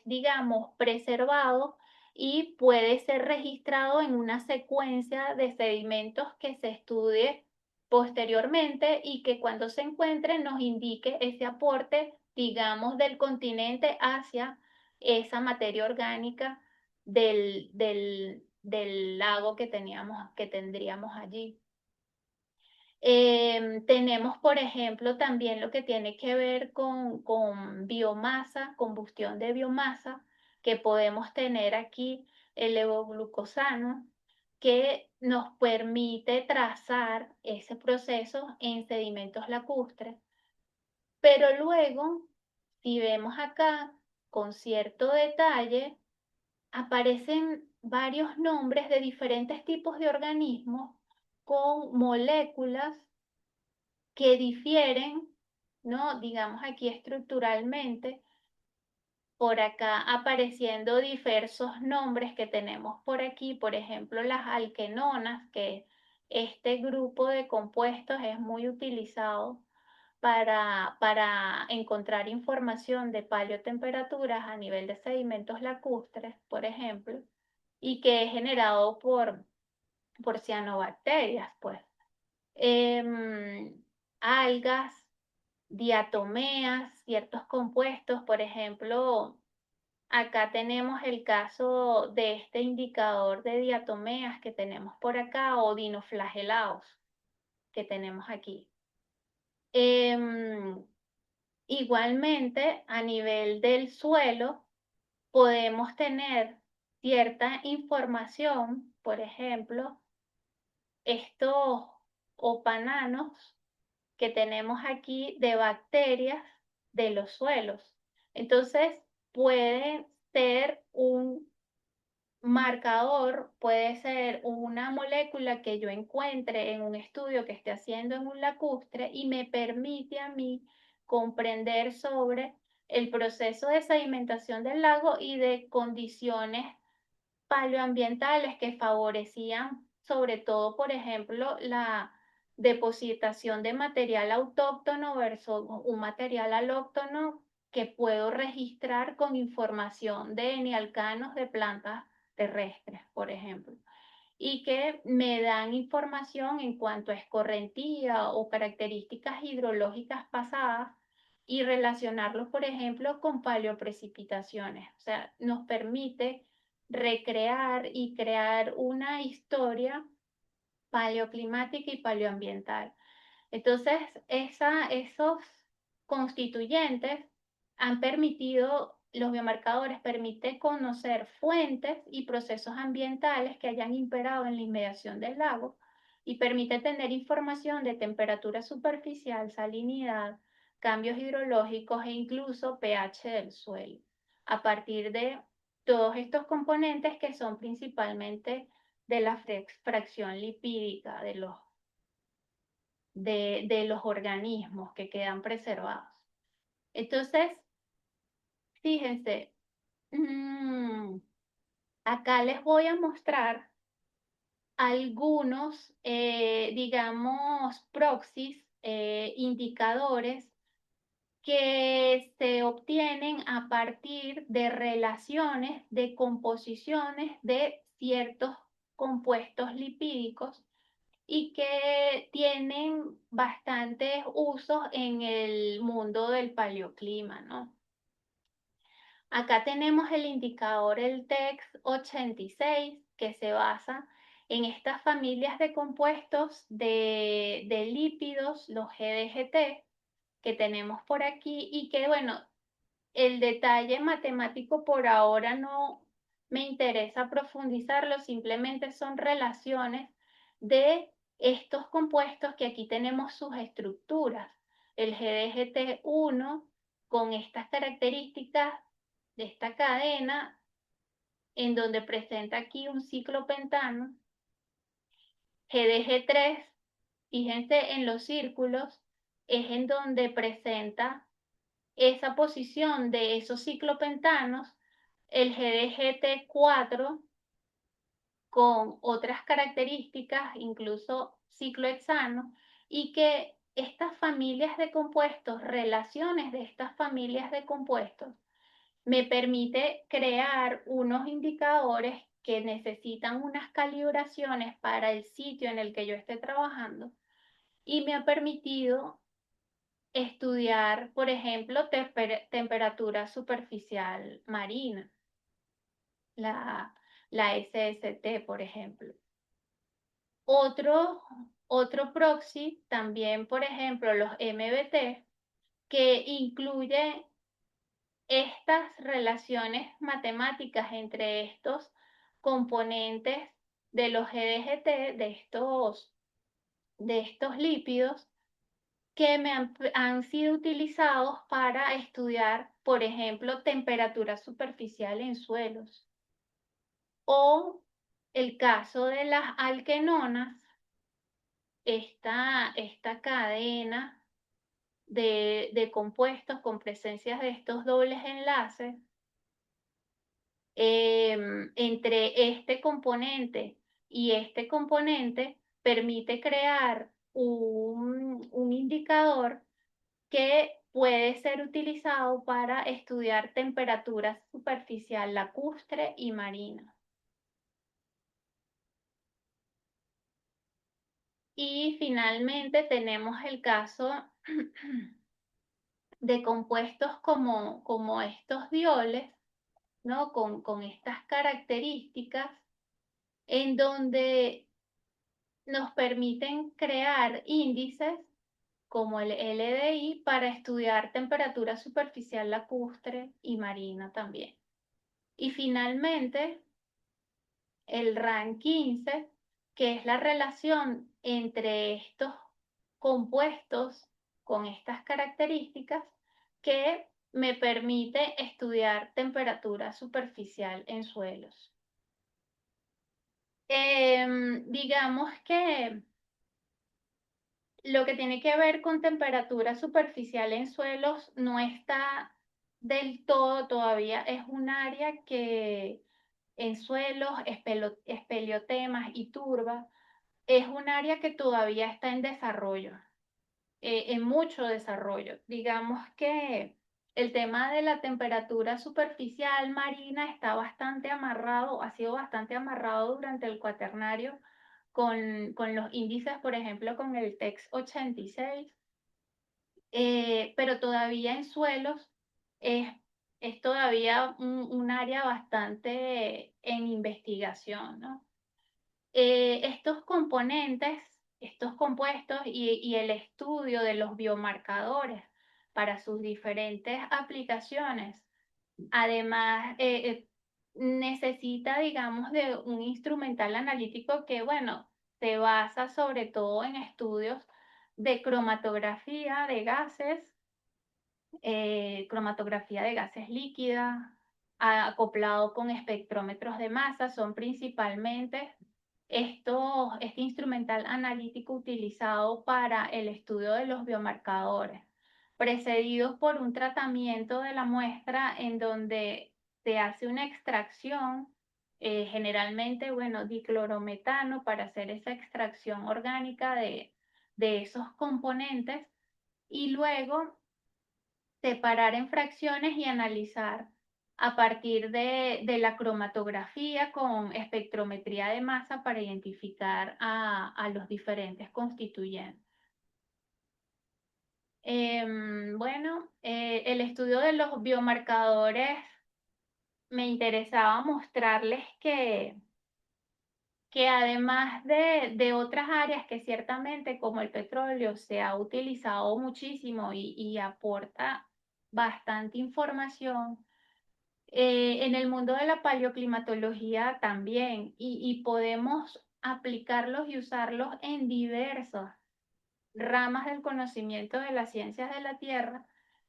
S2: digamos, preservado, y puede ser registrado en una secuencia de sedimentos que se estudie posteriormente, y que cuando se encuentre nos indique ese aporte, digamos, del continente hacia esa materia orgánica del lago que tendríamos allí. Tenemos, por ejemplo, también lo que tiene que ver con biomasa, combustión de biomasa, que podemos tener aquí el levoglucosano, que nos permite trazar ese proceso en sedimentos lacustres. Pero luego, si vemos acá con cierto detalle, aparecen varios nombres de diferentes tipos de organismos con moléculas que difieren, ¿no? Digamos aquí estructuralmente, por acá apareciendo diversos nombres que tenemos por aquí, por ejemplo, las alquenonas, que este grupo de compuestos es muy utilizado para encontrar información de paleotemperaturas a nivel de sedimentos lacustres, por ejemplo, y que es generado por cianobacterias, pues. Algas, diatomeas, ciertos compuestos, por ejemplo, acá tenemos el caso de este indicador de diatomeas que tenemos por acá o dinoflagelados que tenemos aquí. Igualmente, a nivel del suelo, podemos tener cierta información, por ejemplo, estos opananos que tenemos aquí de bacterias de los suelos. Entonces, puede ser un marcador, puede ser una molécula que yo encuentre en un estudio que esté haciendo en un lacustre y me permite a mí comprender sobre el proceso de sedimentación del lago y de condiciones paleoambientales que favorecían sobre todo, por ejemplo, la depositación de material autóctono versus un material alóctono que puedo registrar con información de enealcanos de plantas terrestres, por ejemplo, y que me dan información en cuanto a escorrentía o características hidrológicas pasadas y relacionarlos, por ejemplo, con paleoprecipitaciones. O sea, nos permite recrear y crear una historia paleoclimática y paleoambiental. Entonces, esos constituyentes han permitido, los biomarcadores permiten conocer fuentes y procesos ambientales que hayan imperado en la inmediación del lago y permite tener información de temperatura superficial, salinidad, cambios hidrológicos e incluso pH del suelo, a partir de todos estos componentes que son principalmente de la fracción lipídica de los organismos que quedan preservados. Entonces, fíjense, acá les voy a mostrar algunos, digamos, proxies, indicadores que se obtienen a partir de relaciones de composiciones de ciertos compuestos lipídicos y que tienen bastantes usos en el mundo del paleoclima, ¿no? Acá tenemos el indicador, el TEX 86, que se basa en estas familias de compuestos de lípidos, los GDGT, que tenemos por aquí y que, bueno, el detalle matemático por ahora no me interesa profundizarlo, simplemente son relaciones de estos compuestos que aquí tenemos sus estructuras. El GDGT1 con estas características de esta cadena en donde presenta aquí un ciclopentano. GDG3, fíjense en los círculos, es en donde presenta esa posición de esos ciclopentanos, el GDGT4 con otras características, incluso ciclohexano, y que estas familias de compuestos, relaciones de estas familias de compuestos, me permite crear unos indicadores que necesitan unas calibraciones para el sitio en el que yo esté trabajando y me ha permitido estudiar, por ejemplo, temperatura superficial marina, la, la SST, por ejemplo. Otro, otro proxy, también, por ejemplo, los MBT, que incluye estas relaciones matemáticas entre estos componentes de los GDGT, de estos lípidos, que han sido utilizados para estudiar, por ejemplo, temperatura superficial en suelos. O el caso de las alquenonas, esta cadena de compuestos con presencias de estos dobles enlaces entre este componente y este componente permite crear un indicador que puede ser utilizado para estudiar temperatura superficial lacustre y marina. Y finalmente tenemos el caso de compuestos como estos dioles, ¿no? Con estas características en donde nos permiten crear índices como el LDI para estudiar temperatura superficial lacustre y marina también. Y finalmente, el RAN 15, que es la relación entre estos compuestos con estas características que me permite estudiar temperatura superficial en suelos. Digamos que lo que tiene que ver con temperatura superficial en suelos no está del todo todavía, es un área que en suelos, espeleotemas y turba, es un área que todavía está en desarrollo, en mucho desarrollo. Digamos que el tema de la temperatura superficial marina está bastante amarrado, ha sido bastante amarrado durante el cuaternario con los índices, por ejemplo, con el TEX 86, pero todavía en suelos es, es todavía un área bastante en investigación, ¿no? Estos componentes, estos compuestos y el estudio de los biomarcadores para sus diferentes aplicaciones, además necesita, digamos, de un instrumental analítico que, bueno, se basa sobre todo en estudios de cromatografía de gases, cromatografía de gases líquida, acoplado con espectrómetros de masa, son principalmente este instrumental analítico utilizado para el estudio de los biomarcadores, precedidos por un tratamiento de la muestra en donde se hace una extracción, generalmente, bueno, diclorometano para hacer esa extracción orgánica de esos componentes y luego separar en fracciones y analizar a partir de la cromatografía con espectrometría de masa para identificar a los diferentes constituyentes. Bueno, el estudio de los biomarcadores me interesaba mostrarles que además de otras áreas que ciertamente como el petróleo se ha utilizado muchísimo y aporta bastante información, en el mundo de la paleoclimatología también, y podemos aplicarlos y usarlos en diversas ramas del conocimiento de las ciencias de la Tierra,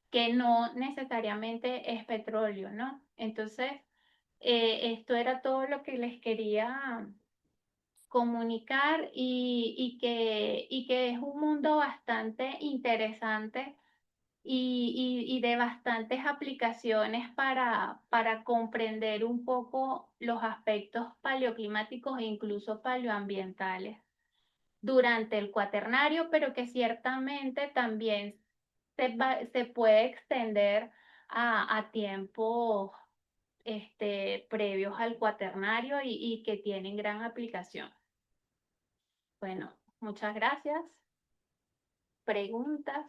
S2: que no necesariamente es petróleo, ¿no? Entonces, esto era todo lo que les quería comunicar y que es un mundo bastante interesante y de bastantes aplicaciones para comprender un poco los aspectos paleoclimáticos e incluso paleoambientales durante el cuaternario, pero que ciertamente también se puede extender a tiempos previos al cuaternario y que tienen gran aplicación. Bueno, muchas gracias. ¿Preguntas?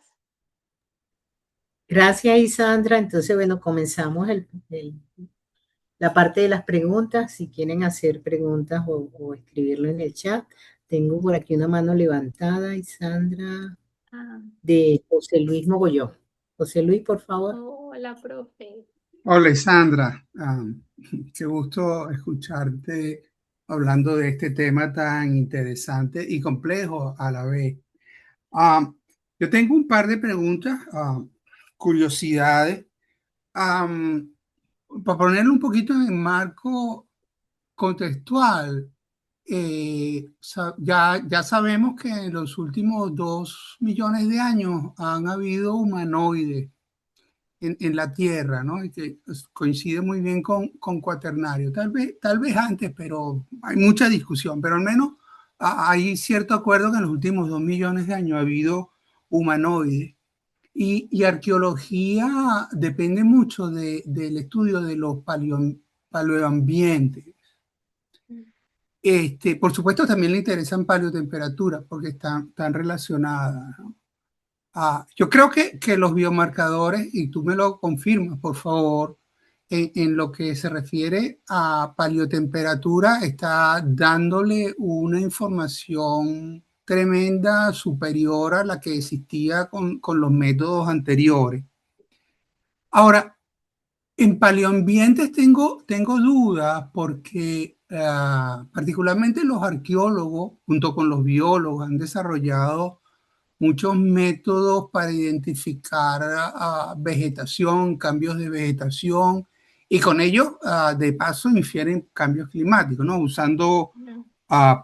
S1: Gracias, Isandra. Entonces, bueno, comenzamos la parte de las preguntas. Si quieren hacer preguntas o escribirlo en el chat. Tengo por aquí una mano levantada, Isandra,
S2: Ah,
S1: de José Luis Mogollón. José Luis, por favor.
S2: hola, profe.
S3: Hola, Sandra. Qué gusto escucharte hablando de este tema tan interesante y complejo a la vez. Ah, Yo tengo un par de preguntas, curiosidades. Para ponerlo un poquito en marco contextual, ya sabemos que en los últimos 2 millones de años han habido humanoides en la Tierra, ¿no? Y que pues, coincide muy bien con Cuaternario. Tal vez antes, pero hay mucha discusión, pero al menos hay cierto acuerdo que en los últimos 2 millones de años ha habido humanoides. Y arqueología depende mucho del estudio de los paleoambientes. Por supuesto, también le interesan paleotemperaturas porque están relacionadas, ¿no? Yo creo que los biomarcadores, y tú me lo confirmas, por favor, en lo que se refiere a paleotemperatura, está dándole una información tremenda superior a la que existía con los métodos anteriores. Ahora, en paleoambientes tengo dudas porque particularmente los arqueólogos, junto con los biólogos, han desarrollado muchos métodos para identificar vegetación, cambios de vegetación, y con ello, de paso, infieren cambios climáticos, ¿no? Usando
S2: No.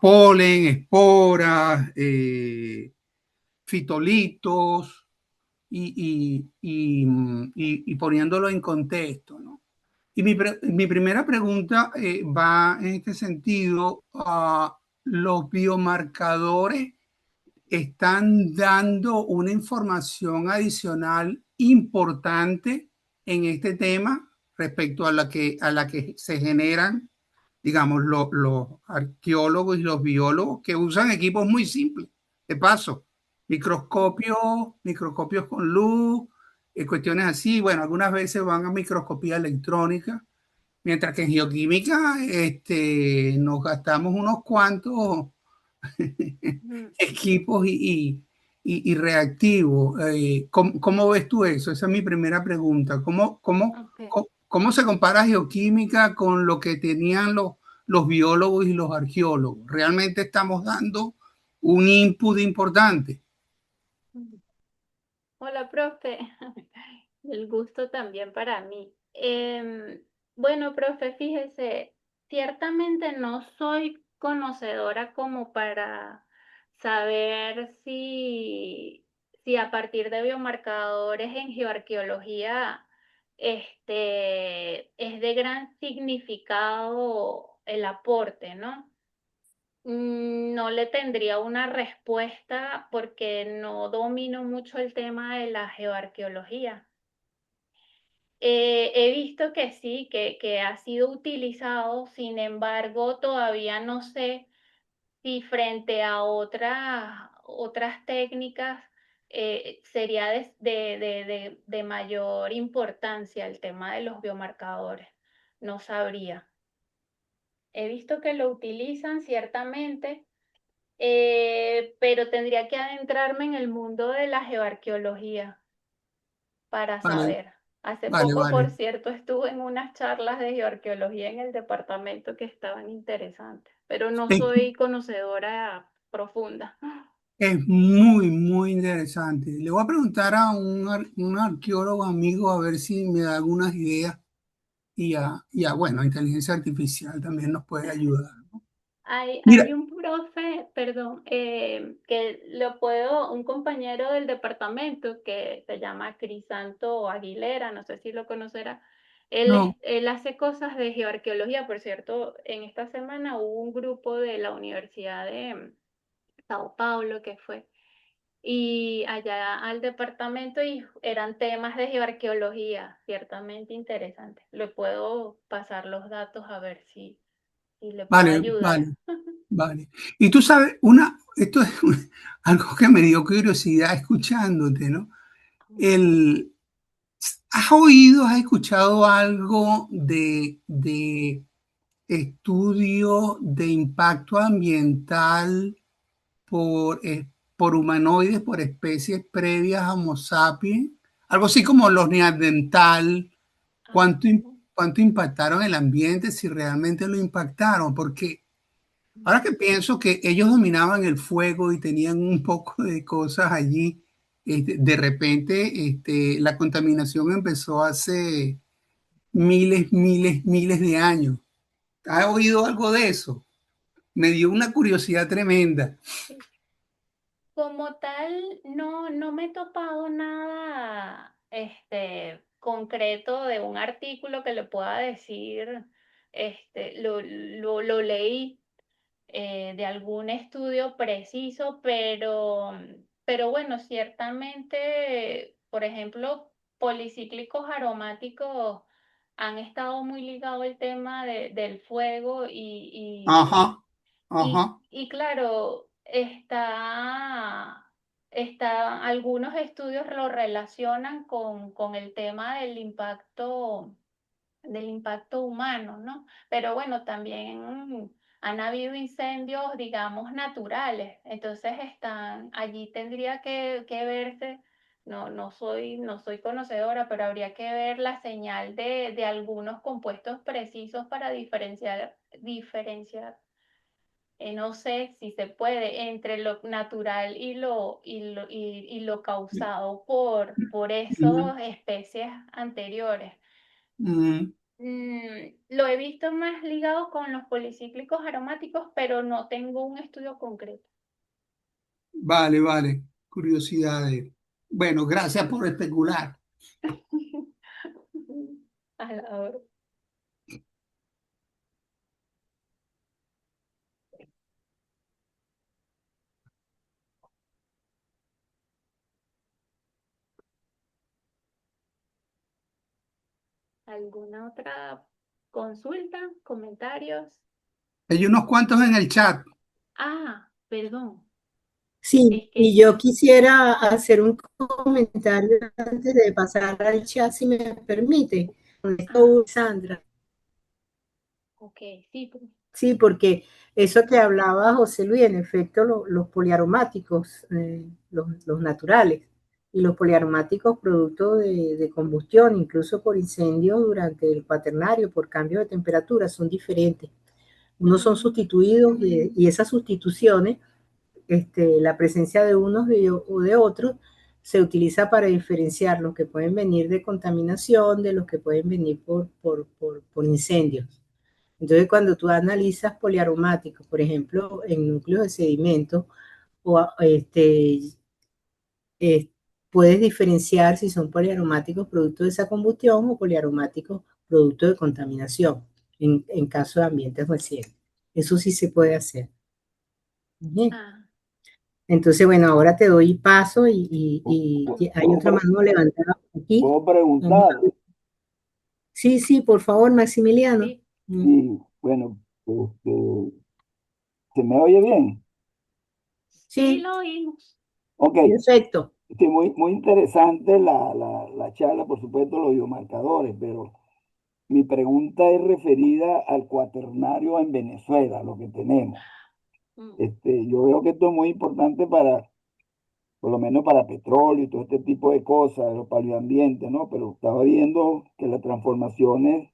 S3: polen, esporas, fitolitos, y poniéndolo en contexto, ¿no? Y mi primera pregunta va en este sentido. Los biomarcadores están dando una información adicional importante en este tema respecto a la que se generan, digamos, los arqueólogos y los biólogos que usan equipos muy simples. De paso, microscopios con luz, cuestiones así. Bueno, algunas veces van a microscopía electrónica, mientras que en geoquímica nos gastamos unos cuantos
S2: Ujú.
S3: equipos y reactivos. ¿Cómo ves tú eso? Esa es mi primera pregunta.
S2: Ok.
S3: ¿Cómo se compara geoquímica con lo que tenían los biólogos y los arqueólogos? ¿Realmente estamos dando un input importante?
S2: Hola, profe. El gusto también para mí. Bueno, profe, fíjese, ciertamente no soy conocedora como para saber si a partir de biomarcadores en geoarqueología es de gran significado el aporte, ¿no? No le tendría una respuesta porque no domino mucho el tema de la geoarqueología. He visto que sí, que ha sido utilizado, sin embargo, todavía no sé si frente a otras técnicas sería de mayor importancia el tema de los biomarcadores. No sabría. He visto que lo utilizan ciertamente, pero tendría que adentrarme en el mundo de la geoarqueología para
S3: Vale,
S2: saber. Hace
S3: vale,
S2: poco, por
S3: vale.
S2: cierto, estuve en unas charlas de geoarqueología en el departamento que estaban interesantes, pero no
S3: Es,
S2: soy conocedora profunda.
S3: es muy, muy interesante. Le voy a preguntar a un arqueólogo amigo a ver si me da algunas ideas bueno, inteligencia artificial también nos puede ayudar.
S2: Hay
S3: Mira,
S2: un profe, perdón, un compañero del departamento que se llama Crisanto Aguilera, no sé si lo conocerá.
S3: no,
S2: Él hace cosas de geoarqueología, por cierto, en esta semana hubo un grupo de la Universidad de Sao Paulo que fue, y allá al departamento y eran temas de geoarqueología, ciertamente interesantes. Le puedo pasar los datos a ver si le puedo
S3: vale,
S2: ayudar.
S3: vale, vale. Y tú sabes, esto es algo que me dio curiosidad escuchándote, ¿no? El, has escuchado algo de estudio de impacto ambiental por, eh, por humanoides, por especies previas a Homo sapiens? Algo así como los neandertal.
S2: Ah,
S3: ¿Cuánto impactaron el ambiente? Si realmente lo impactaron, porque ahora que pienso que ellos dominaban el fuego y tenían un poco de cosas allí, De repente, la contaminación empezó hace miles de años. ¿Has oído algo de eso? Me dio una curiosidad tremenda.
S2: Como tal, no me he topado nada concreto de un artículo que le pueda decir, lo leí de algún estudio preciso, pero bueno, ciertamente, por ejemplo, policíclicos aromáticos han estado muy ligados al tema del fuego
S3: Ajá, ajá.
S2: y claro, algunos estudios lo relacionan con el tema del impacto humano, ¿no? Pero bueno, también han habido incendios, digamos, naturales. Entonces allí tendría que verse, no soy conocedora, pero habría que ver la señal de algunos compuestos precisos para diferenciar, no sé si se puede, entre lo natural y lo causado por
S3: Mm,
S2: esas especies anteriores.
S3: mm.
S2: Lo he visto más ligado con los policíclicos aromáticos, pero no tengo un estudio concreto.
S3: Vale, vale. Curiosidades. Bueno, gracias por especular.
S2: A la hora. ¿Alguna otra consulta? ¿Comentarios?
S3: Hay unos cuantos en el chat.
S2: Ah, perdón.
S1: Sí,
S2: Es
S1: y
S2: que,
S1: yo quisiera hacer un comentario antes de pasar al chat, si me permite, con
S2: ah,
S1: esto, Sandra.
S2: ok, sí, pues.
S1: Sí, porque eso que hablaba José Luis, en efecto, los poliaromáticos, los naturales, y los poliaromáticos producto de combustión, incluso por incendio durante el cuaternario, por cambio de temperatura, son diferentes. Unos son
S2: Mm,
S1: sustituidos y esas sustituciones, la presencia de unos o de otros, se utiliza para diferenciar los que pueden venir de contaminación de los que pueden venir por incendios. Entonces, cuando tú analizas poliaromáticos, por ejemplo, en núcleos de sedimento, o, eh, puedes diferenciar si son poliaromáticos producto de esa combustión o poliaromáticos producto de contaminación, en caso de ambientes recientes. Eso sí se puede hacer. Bien.
S2: ah,
S1: Entonces, bueno, ahora te doy paso y hay
S4: ¿Puedo,
S1: otra mano levantada aquí.
S4: puedo
S1: Vamos a
S4: preguntar?
S1: ver. Sí, sí, por favor, Maximiliano.
S2: sí,
S4: Sí, bueno, ¿se me oye bien?
S2: sí
S1: Sí,
S2: lo oímos.
S4: Ok,
S1: perfecto.
S4: sí, muy interesante la charla, por supuesto, los biomarcadores, pero mi pregunta es referida al cuaternario en Venezuela, lo que tenemos.
S2: Mm,
S4: Yo veo que esto es muy importante para, por lo menos para petróleo y todo este tipo de cosas, los paleoambientes, ¿no? Pero estaba viendo que las transformaciones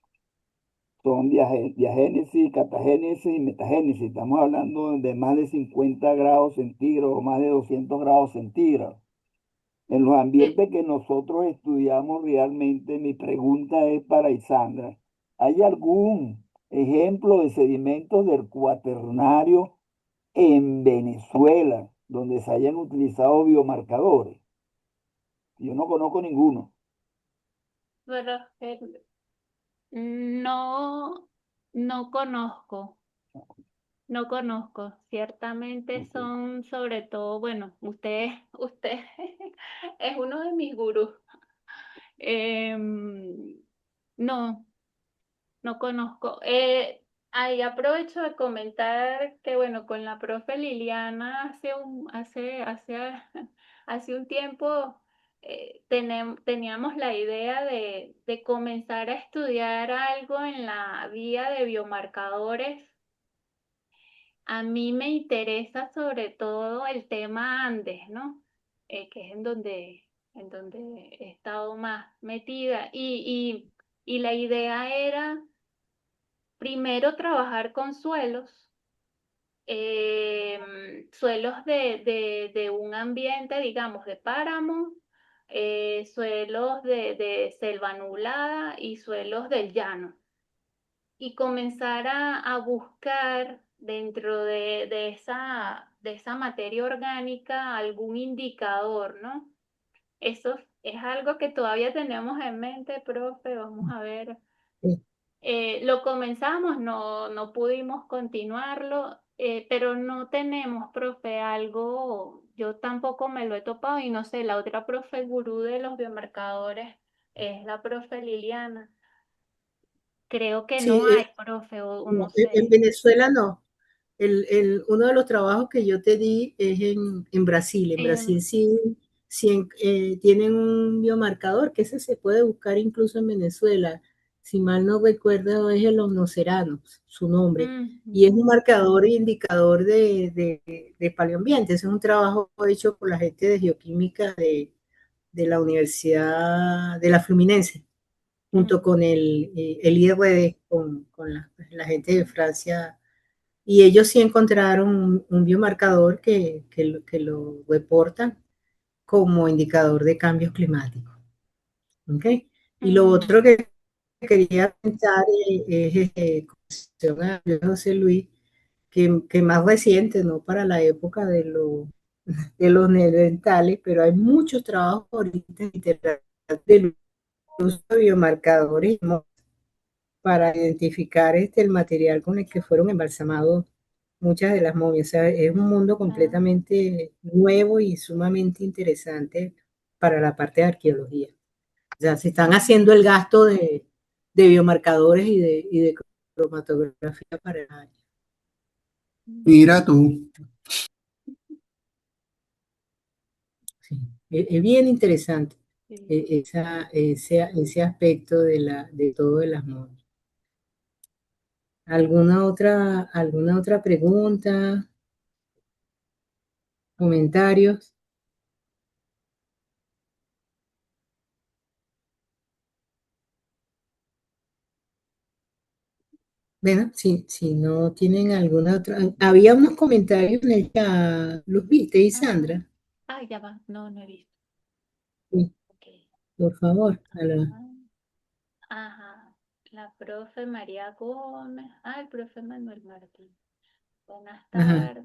S4: son diagénesis, catagénesis y metagénesis. Estamos hablando de más de 50 grados centígrados o más de 200 grados centígrados. En los
S2: sí.
S4: ambientes que nosotros estudiamos realmente, mi pregunta es para Isandra, ¿hay algún ejemplo de sedimentos del cuaternario en Venezuela donde se hayan utilizado biomarcadores? Yo no conozco ninguno.
S2: Pero no, no conozco. No conozco, ciertamente
S4: Ok.
S2: son sobre todo, bueno, usted es uno de mis gurús. Em, no, no conozco. Ahí aprovecho de comentar que, bueno, con la profe Liliana hace un tiempo teníamos la idea de comenzar a estudiar algo en la vía de biomarcadores. A mí me interesa sobre todo el tema Andes, ¿no? Que es en donde he estado más metida. Y la idea era primero trabajar con suelos suelos de un ambiente, digamos, de páramo, suelos de selva nublada y suelos del llano. Y comenzar a buscar dentro de esa materia orgánica algún indicador, ¿no? Eso es algo que todavía tenemos en mente, profe. Vamos a ver.
S1: Sí.
S2: Lo comenzamos, no pudimos continuarlo, pero no tenemos, profe, algo, yo tampoco me lo he topado y no sé, la otra profe gurú de los biomarcadores es la profe Liliana. Creo que
S1: Sí,
S2: no hay, profe, o no
S1: no, en
S2: sé.
S1: Venezuela no. Uno de los trabajos que yo te di es en Brasil. En Brasil
S2: Em,
S1: sí, sí tienen un biomarcador que ese se puede buscar incluso en Venezuela. Si mal no recuerdo, es el omnocerano, su nombre. Y es
S2: ujú,
S1: un marcador e indicador de paleoambiente. Es un trabajo hecho por la gente de geoquímica de la Universidad de la Fluminense, junto
S2: mm,
S1: con el IRD, con la gente de Francia, y ellos sí encontraron un biomarcador que lo reportan como indicador de cambios climáticos. ¿Okay? Y lo otro
S2: mm,
S1: que quería comentar con relación a José Luis, que más reciente, no para la época de los neandertales, pero hay muchos trabajos ahorita en literatura del uso de biomarcadores para identificar el material con el que fueron embalsamados muchas de las momias. O sea, es un mundo
S2: ah,
S1: completamente nuevo y sumamente interesante para la parte de arqueología. O sea, se están haciendo el gasto de biomarcadores y de cromatografía para el año.
S3: Mira tú.
S1: Sí. Es bien interesante
S2: sí.
S1: ese aspecto de todo de las momias. Alguna otra pregunta, comentarios? Bueno, si no tienen alguna otra. Había unos comentarios en el chat, ¿los viste,
S2: Ah,
S1: Isandra?
S2: ya va, no he visto.
S1: Sí,
S2: Ok.
S1: por favor.
S2: Ajá, la profe María Gómez. El profe Manuel Martín. Buenas
S1: Ajá.
S2: tardes.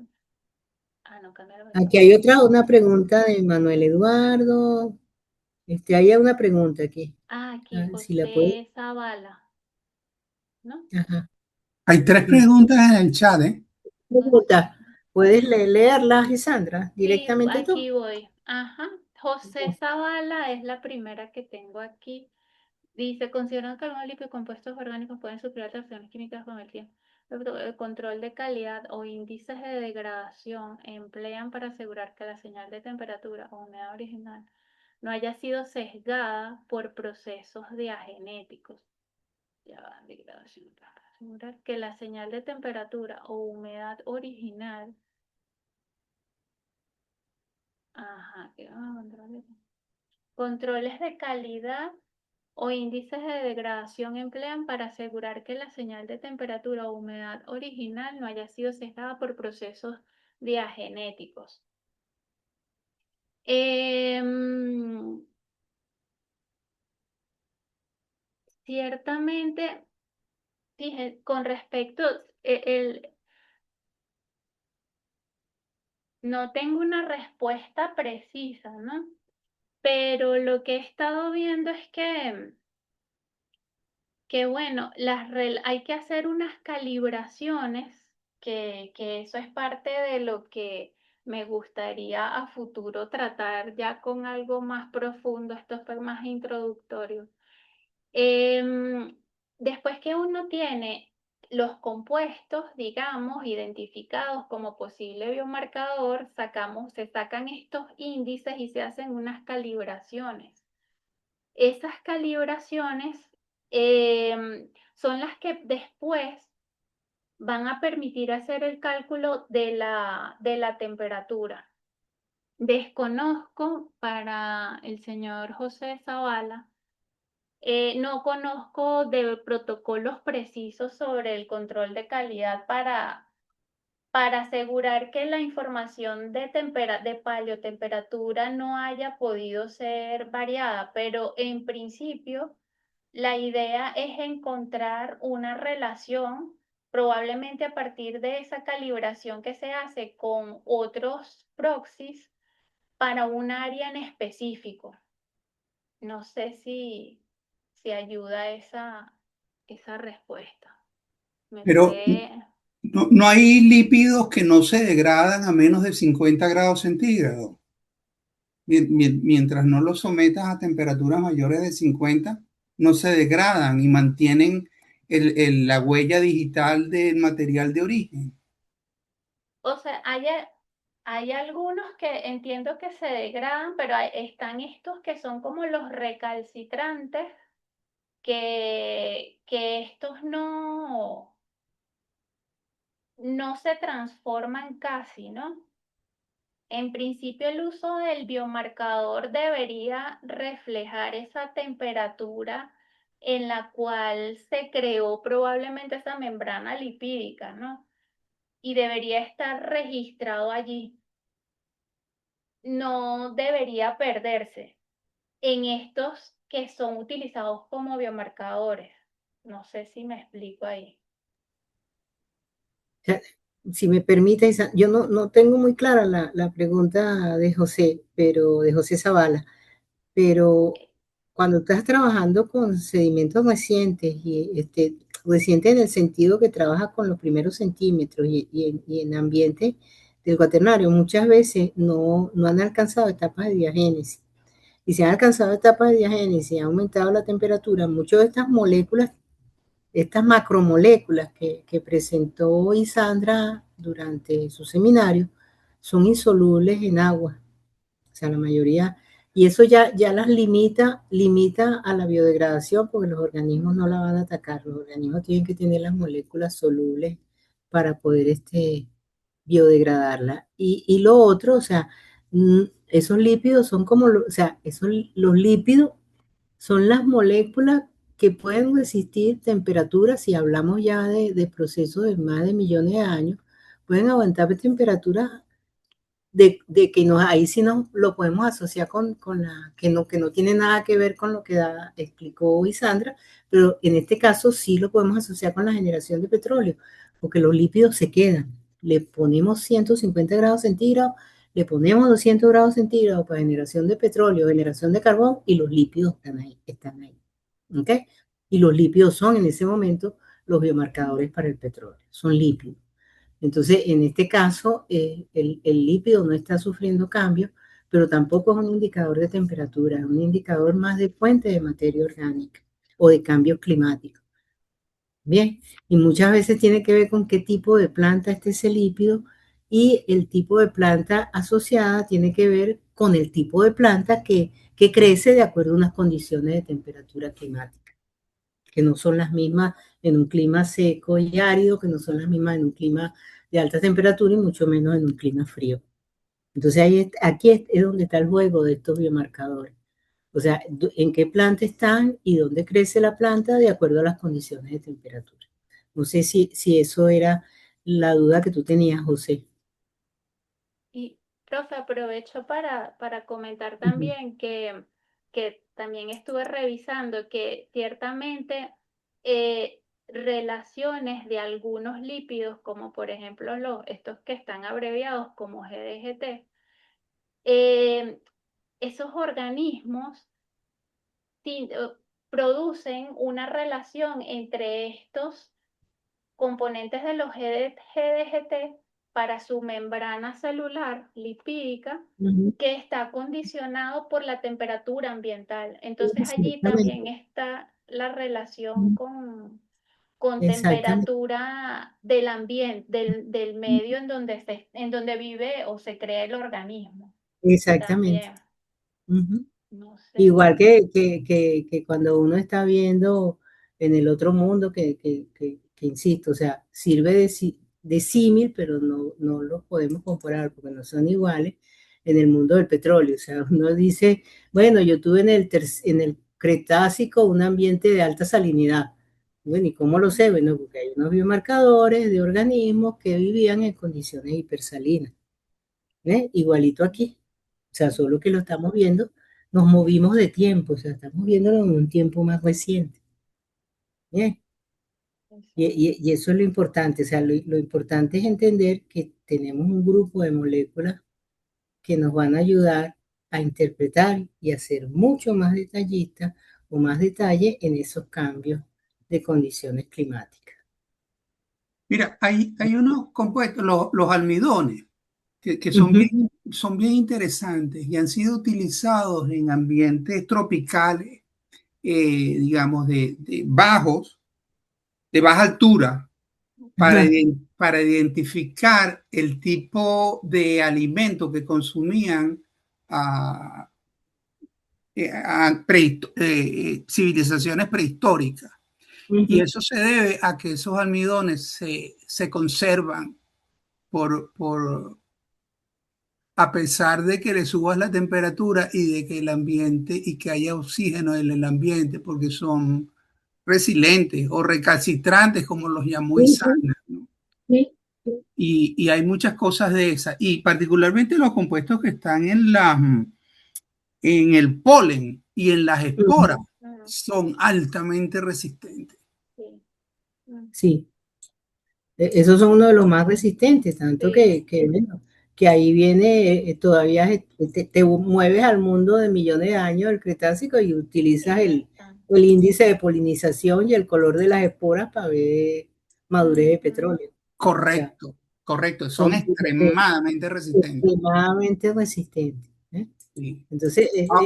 S2: No, cambiaron el
S1: Aquí
S2: nombre.
S1: hay una pregunta de Manuel Eduardo. Hay una pregunta aquí.
S2: Aquí
S1: Si la puedes.
S2: José Zavala, ¿no?
S1: Ajá.
S3: Hay tres
S1: Sí.
S3: preguntas en el chat, ¿eh?
S2: José.
S1: Pregunta. ¿Puedes leerlas, Isandra,
S2: Sí,
S1: directamente tú?
S2: aquí voy. Ajá. José Zavala es la primera que tengo aquí. Dice, consideran que algunos lipiocompuestos orgánicos pueden sufrir alteraciones químicas con el tiempo. El control de calidad o índices de degradación emplean para asegurar que la señal de temperatura o humedad original no haya sido sesgada por procesos diagenéticos. Ya va, degradación. Para asegurar que la señal de temperatura o humedad original. Ajá, controles de calidad o índices de degradación emplean para asegurar que la señal de temperatura o humedad original no haya sido sesgada por procesos diagenéticos. Ciertamente, dije, con respecto, no tengo una respuesta precisa, ¿no? Pero lo que he estado viendo es que bueno, hay que hacer unas calibraciones, que eso es parte de lo que me gustaría a futuro tratar ya con algo más profundo. Esto fue más introductorio. Em, Después que uno tiene los compuestos, digamos, identificados como posible biomarcador, se sacan estos índices y se hacen unas calibraciones. Esas calibraciones son las que después van a permitir hacer el cálculo de la temperatura. Desconozco para el señor José Zavala, no conozco de protocolos precisos sobre el control de calidad para asegurar que la información de paleotemperatura no haya podido ser variada, pero en principio la idea es encontrar una relación, probablemente a partir de esa calibración que se hace con otros proxies para un área en específico. No sé si ayuda esa respuesta. Me
S3: Pero
S2: fue...
S3: no hay lípidos que no se degradan a menos de 50 grados centígrados. Mientras no los sometas a temperaturas mayores de 50, no se degradan y mantienen la huella digital del material de origen.
S2: O sea, hay algunos que entiendo que se degradan, pero están estos que son como los recalcitrantes, que estos no se transforman casi, ¿no? En principio, el uso del biomarcador debería reflejar esa temperatura en la cual se creó probablemente esa membrana lipídica, ¿no? Y debería estar registrado allí. No debería perderse en estos que son utilizados como biomarcadores. No sé si me explico ahí.
S1: O sea, si me permite, yo no tengo muy clara la pregunta de José, pero de José Zavala, pero cuando estás trabajando con sedimentos recientes, recientes en el sentido que trabajas con los primeros centímetros y en ambiente del cuaternario, muchas veces no han alcanzado etapas de diagénesis. Y si han alcanzado etapas de diagénesis y ha aumentado la temperatura, muchas de estas moléculas, estas macromoléculas que presentó Isandra durante su seminario, son insolubles en agua. O sea, la mayoría, y eso ya las limita a la biodegradación porque los organismos no la van a atacar, los organismos tienen que tener las moléculas solubles para poder biodegradarla. Y lo otro, o sea, esos lípidos son como, o sea, los lípidos son las moléculas que pueden resistir temperaturas, si hablamos ya de procesos de más de millones de años, pueden aguantar temperaturas que ahí sí nos lo podemos asociar con que no tiene nada que ver con lo que explicó Isandra, pero en este caso sí lo podemos asociar con la generación de petróleo, porque los lípidos se quedan. Le ponemos 150 grados centígrados, le ponemos 200 grados centígrados para generación de petróleo, generación de carbón, y los lípidos están ahí. ¿Ok? Y los lípidos son en ese momento los biomarcadores para el petróleo, son lípidos. Entonces, en este caso, el lípido no está sufriendo cambios, pero tampoco es un indicador de temperatura, es un indicador más de fuente de materia orgánica o de cambios climáticos. Bien, y muchas veces tiene que ver con qué tipo de planta es ese lípido y el tipo de planta asociada tiene que ver con el tipo de planta que crece de acuerdo a unas condiciones de temperatura climática, que no son las mismas en un clima seco y árido, que no son las mismas en un clima de alta temperatura y mucho menos en un clima frío. Entonces aquí es donde está el juego de estos biomarcadores. O sea, en qué planta están y dónde crece la planta de acuerdo a las condiciones de temperatura. No sé si eso era la duda que tú tenías, José.
S2: Y, profe, aprovecho para comentar
S1: Uh -huh.
S2: también que también estuve revisando que ciertamente relaciones de algunos lípidos, como por ejemplo estos que están abreviados como GDGT, esos organismos producen una relación entre estos componentes de los GDGT para su membrana celular lipídica que está condicionado por la temperatura ambiental. Entonces allí también está la relación con temperatura del ambiente, del medio en donde vive o se crea el organismo.
S1: Exactamente.
S2: También. No sé.
S1: Igual que cuando uno está viendo en el otro mundo, que insisto, o sea, sirve de símil, pero no los podemos comparar porque no son iguales en el mundo del petróleo. O sea, uno dice, bueno, yo tuve en el Cretácico un ambiente de alta salinidad, Bueno, ¿y cómo lo sé? Bueno, porque hay unos biomarcadores de organismos que vivían en condiciones hipersalinas, ¿ves? Igualito aquí. O sea, solo que lo estamos viendo, nos movimos de tiempo, o sea, estamos viéndolo en un tiempo más reciente. ¿Bien? Y eso es lo importante, o sea, lo importante es entender que tenemos un grupo de moléculas que nos van a ayudar a interpretar y a ser mucho más detallistas o más detalle en esos cambios de condiciones climáticas.
S3: Mira, hay unos compuestos, los almidones, que
S1: Ujú.
S3: son bien interesantes y han sido utilizados en ambientes tropicales, digamos, de baja altura,
S1: Ajá.
S3: para identificar el tipo de alimento que consumían a, civilizaciones prehistóricas. Y
S1: Ujú.
S3: eso se debe a que esos almidones se conservan a pesar de que le subas la temperatura y de que el ambiente y que haya oxígeno en el ambiente, porque son resilientes o recalcitrantes, como los llamó
S1: Sí, sí,
S3: Isana, ¿no?
S1: sí, sí.
S3: Y hay muchas cosas de esas, y particularmente los compuestos que están en el polen y en las
S1: Ujú.
S3: esporas son altamente resistentes.
S2: Sí.
S1: Sí. Esos son uno de los más resistentes, tanto
S2: Sí,
S1: bueno, que ahí viene, todavía te mueves al mundo de millones de años del Cretácico y
S2: y
S1: utilizas
S2: ya están.
S1: el índice de polinización y el color de las esporas para ver madurez de
S2: Ujú.
S1: petróleo. O sea,
S3: Correcto, correcto, son
S1: son
S3: extremadamente resistentes.
S1: extremadamente resistentes. ¿Eh?
S3: Sí.
S1: Entonces,
S3: Ah,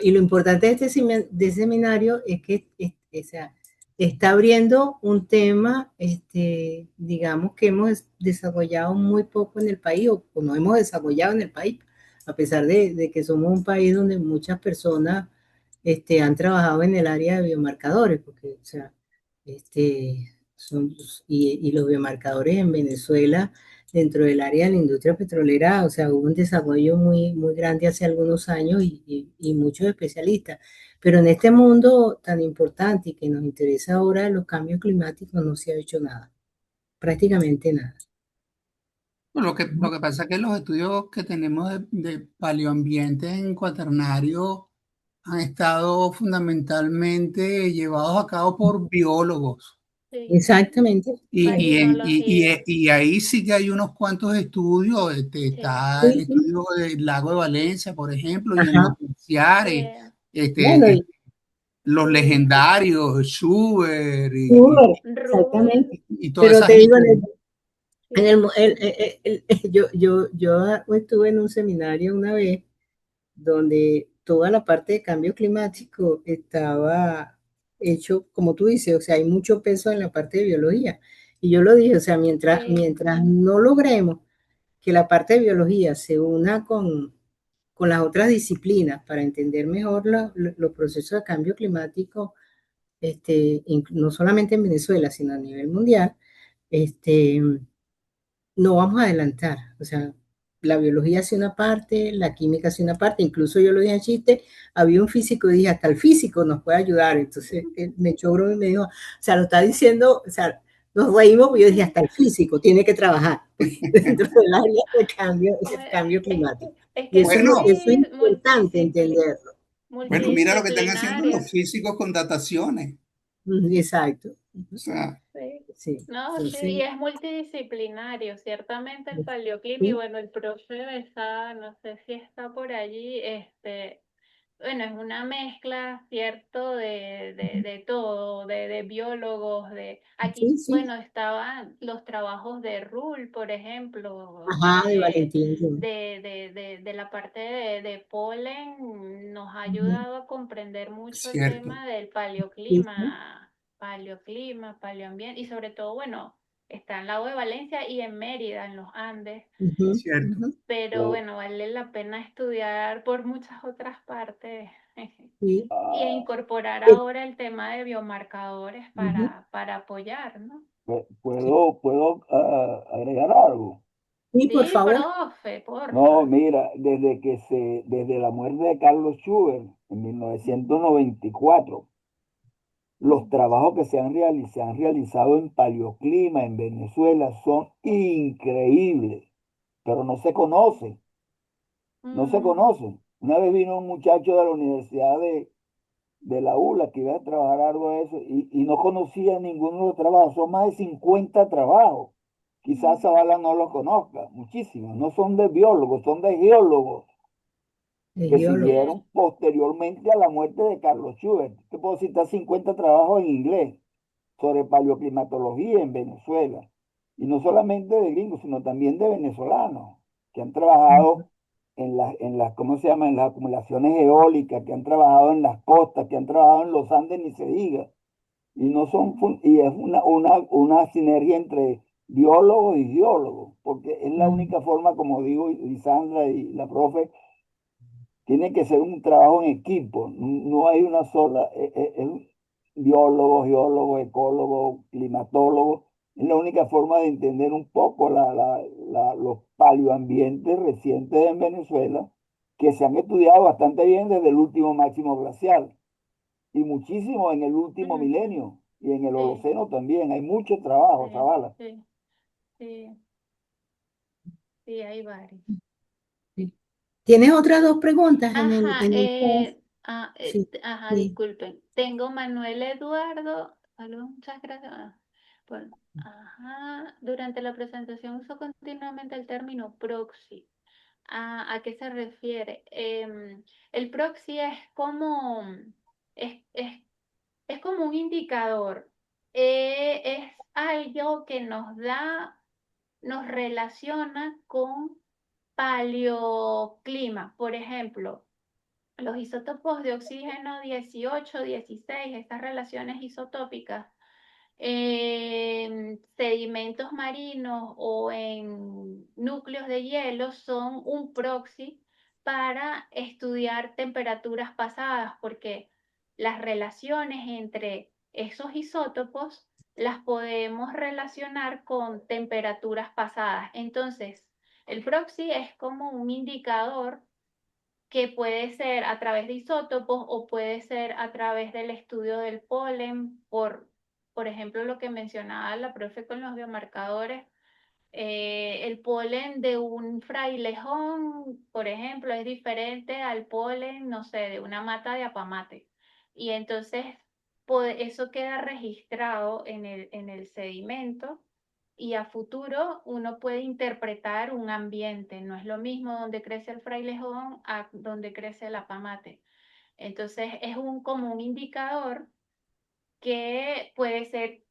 S1: y lo importante de este seminario es que o sea, está abriendo un tema, digamos, que hemos desarrollado muy poco en el país o no hemos desarrollado en el país, a pesar de que somos un país donde muchas personas han trabajado en el área de biomarcadores, porque, o sea, son, y los biomarcadores en Venezuela dentro del área de la industria petrolera, o sea, hubo un desarrollo muy, muy grande hace algunos años y muchos especialistas. Pero en este mundo tan importante y que nos interesa ahora los cambios climáticos no se ha hecho nada, prácticamente nada.
S3: lo que pasa es que los estudios que tenemos de paleoambiente en cuaternario han estado fundamentalmente llevados a cabo por biólogos.
S2: Sí,
S1: Exactamente.
S2: marinología.
S3: Y ahí sí que hay unos cuantos estudios.
S2: Sí,
S3: Está el
S1: Sí, sí.
S3: estudio del lago de Valencia, por ejemplo, y en los
S1: Ajá.
S2: sí,
S3: glaciares,
S1: Bueno,
S3: este, los
S2: sí.
S3: legendarios, Schubert
S2: Rule,
S1: exactamente.
S3: y toda
S1: Pero
S3: esa
S1: te digo,
S3: gente.
S1: en el,
S2: sí,
S1: yo estuve en un seminario una vez donde toda la parte de cambio climático estaba hecho, como tú dices, o sea, hay mucho peso en la parte de biología. Y yo lo dije, o sea,
S2: sí,
S1: mientras no logremos que la parte de biología se una con las otras disciplinas para entender mejor los procesos de cambio climático, no solamente en Venezuela, sino a nivel mundial, este, no vamos a adelantar. O sea, la biología hace una parte, la química hace una parte, incluso yo lo dije en chiste, había un físico y dije, hasta el físico nos puede ayudar. Entonces él me echó broma y me dijo, o sea, lo está diciendo, o sea, nos reímos, porque yo dije, hasta el físico tiene que trabajar dentro del área de cambio climático.
S2: es
S1: Y
S2: que
S1: eso,
S3: Bueno,
S1: eso es importante entenderlo.
S3: bueno, mira lo que están haciendo
S2: multidisciplinario.
S3: los físicos con dataciones.
S1: Exacto.
S3: O sea,
S2: Sí.
S1: Sí.
S2: No, sí, y
S1: Entonces,
S2: es multidisciplinario. Ciertamente el paleoclima y
S1: sí,
S2: bueno, el profe está, no sé si está por allí, bueno, es una mezcla, ¿cierto? De todo, de biólogos, de...
S1: sí,
S2: Aquí,
S1: sí.
S2: bueno, estaban los trabajos de Rull, por ejemplo,
S1: Ajá, de Valentín. Sí.
S2: de la parte de polen, nos ha
S1: Ujú.
S2: ayudado a comprender mucho el
S3: cierto,
S2: tema del
S1: Sí, sí.
S2: paleoclima, paleoambiente, y sobre todo, bueno, está en el lago de Valencia y en Mérida, en los Andes,
S1: Ujú,
S3: cierto.
S1: ujú.
S2: pero
S4: Pues,
S2: bueno, vale la pena estudiar por muchas otras partes
S1: Sí.
S2: y
S4: ah,
S2: incorporar
S1: Eh,
S2: ahora el tema de biomarcadores
S1: ujú.
S2: para apoyar, ¿no?
S1: Sí.
S4: ¿puedo agregar algo?
S1: Sí, por
S2: Sí,
S1: favor.
S2: profe,
S4: No,
S2: porfa.
S4: mira, desde la muerte de Carlos Schubert en 1994, Los trabajos que se han realizado en paleoclima en Venezuela son increíbles, pero no se conocen, no se
S2: Mm,
S4: conocen. Una vez vino un muchacho de la Universidad de la ULA que iba a trabajar algo de eso y no conocía ninguno de los trabajos. Son más de 50 trabajos. Quizás
S2: mm,
S4: Zavala no los conozca, muchísimos. No son de biólogos, son de geólogos
S1: de
S4: que
S1: geólogo.
S4: siguieron posteriormente a la muerte de Carlos Schubert. Te puedo citar 50 trabajos en inglés sobre paleoclimatología en Venezuela. Y no solamente de gringos, sino también de venezolanos que han trabajado en las, ¿cómo se llama? En las acumulaciones eólicas, que han trabajado en las costas, que han trabajado en los Andes, ni se diga. Y no son,
S2: mm,
S4: y es una sinergia entre biólogos y geólogos, porque es la
S1: Mm,
S4: única forma, como digo, Lisandra y la profe, tiene que ser un trabajo en equipo, no hay una sola, biólogo, geólogo, ecólogo, climatólogo, es la única forma de entender un poco los paleoambientes recientes en Venezuela, que se han estudiado bastante bien desde el último máximo glacial y muchísimo en el último
S2: mm,
S4: milenio y en el
S2: sí,
S4: Holoceno también, hay mucho trabajo,
S2: sí,
S4: Zavala.
S2: sí, sí, sí, hay varios.
S1: sí. ¿Tienes otras dos preguntas
S2: Ajá,
S1: en el test? Sí,
S2: ajá,
S1: sí.
S2: disculpen. Tengo Manuel Eduardo. Saludos, muchas gracias. Bueno, ajá. Durante la presentación usó continuamente el término proxy. ¿A qué se refiere? El proxy es, es, es como un indicador. Es algo que nos relaciona con paleoclima. Por ejemplo, los isótopos de oxígeno 18, 16, estas relaciones isotópicas, en sedimentos marinos o en núcleos de hielo son un proxy para estudiar temperaturas pasadas, porque las relaciones entre esos isótopos las podemos relacionar con temperaturas pasadas. Entonces, el proxy es como un indicador que puede ser a través de isótopos o puede ser a través del estudio del polen, por ejemplo, lo que mencionaba la profe con los biomarcadores. El polen de un frailejón, por ejemplo, es diferente al polen, no sé, de una mata de apamate. Y entonces eso queda registrado en el sedimento y a futuro uno puede interpretar un ambiente. No es lo mismo donde crece el frailejón a donde crece el apamate. Entonces es como un indicador que puede ser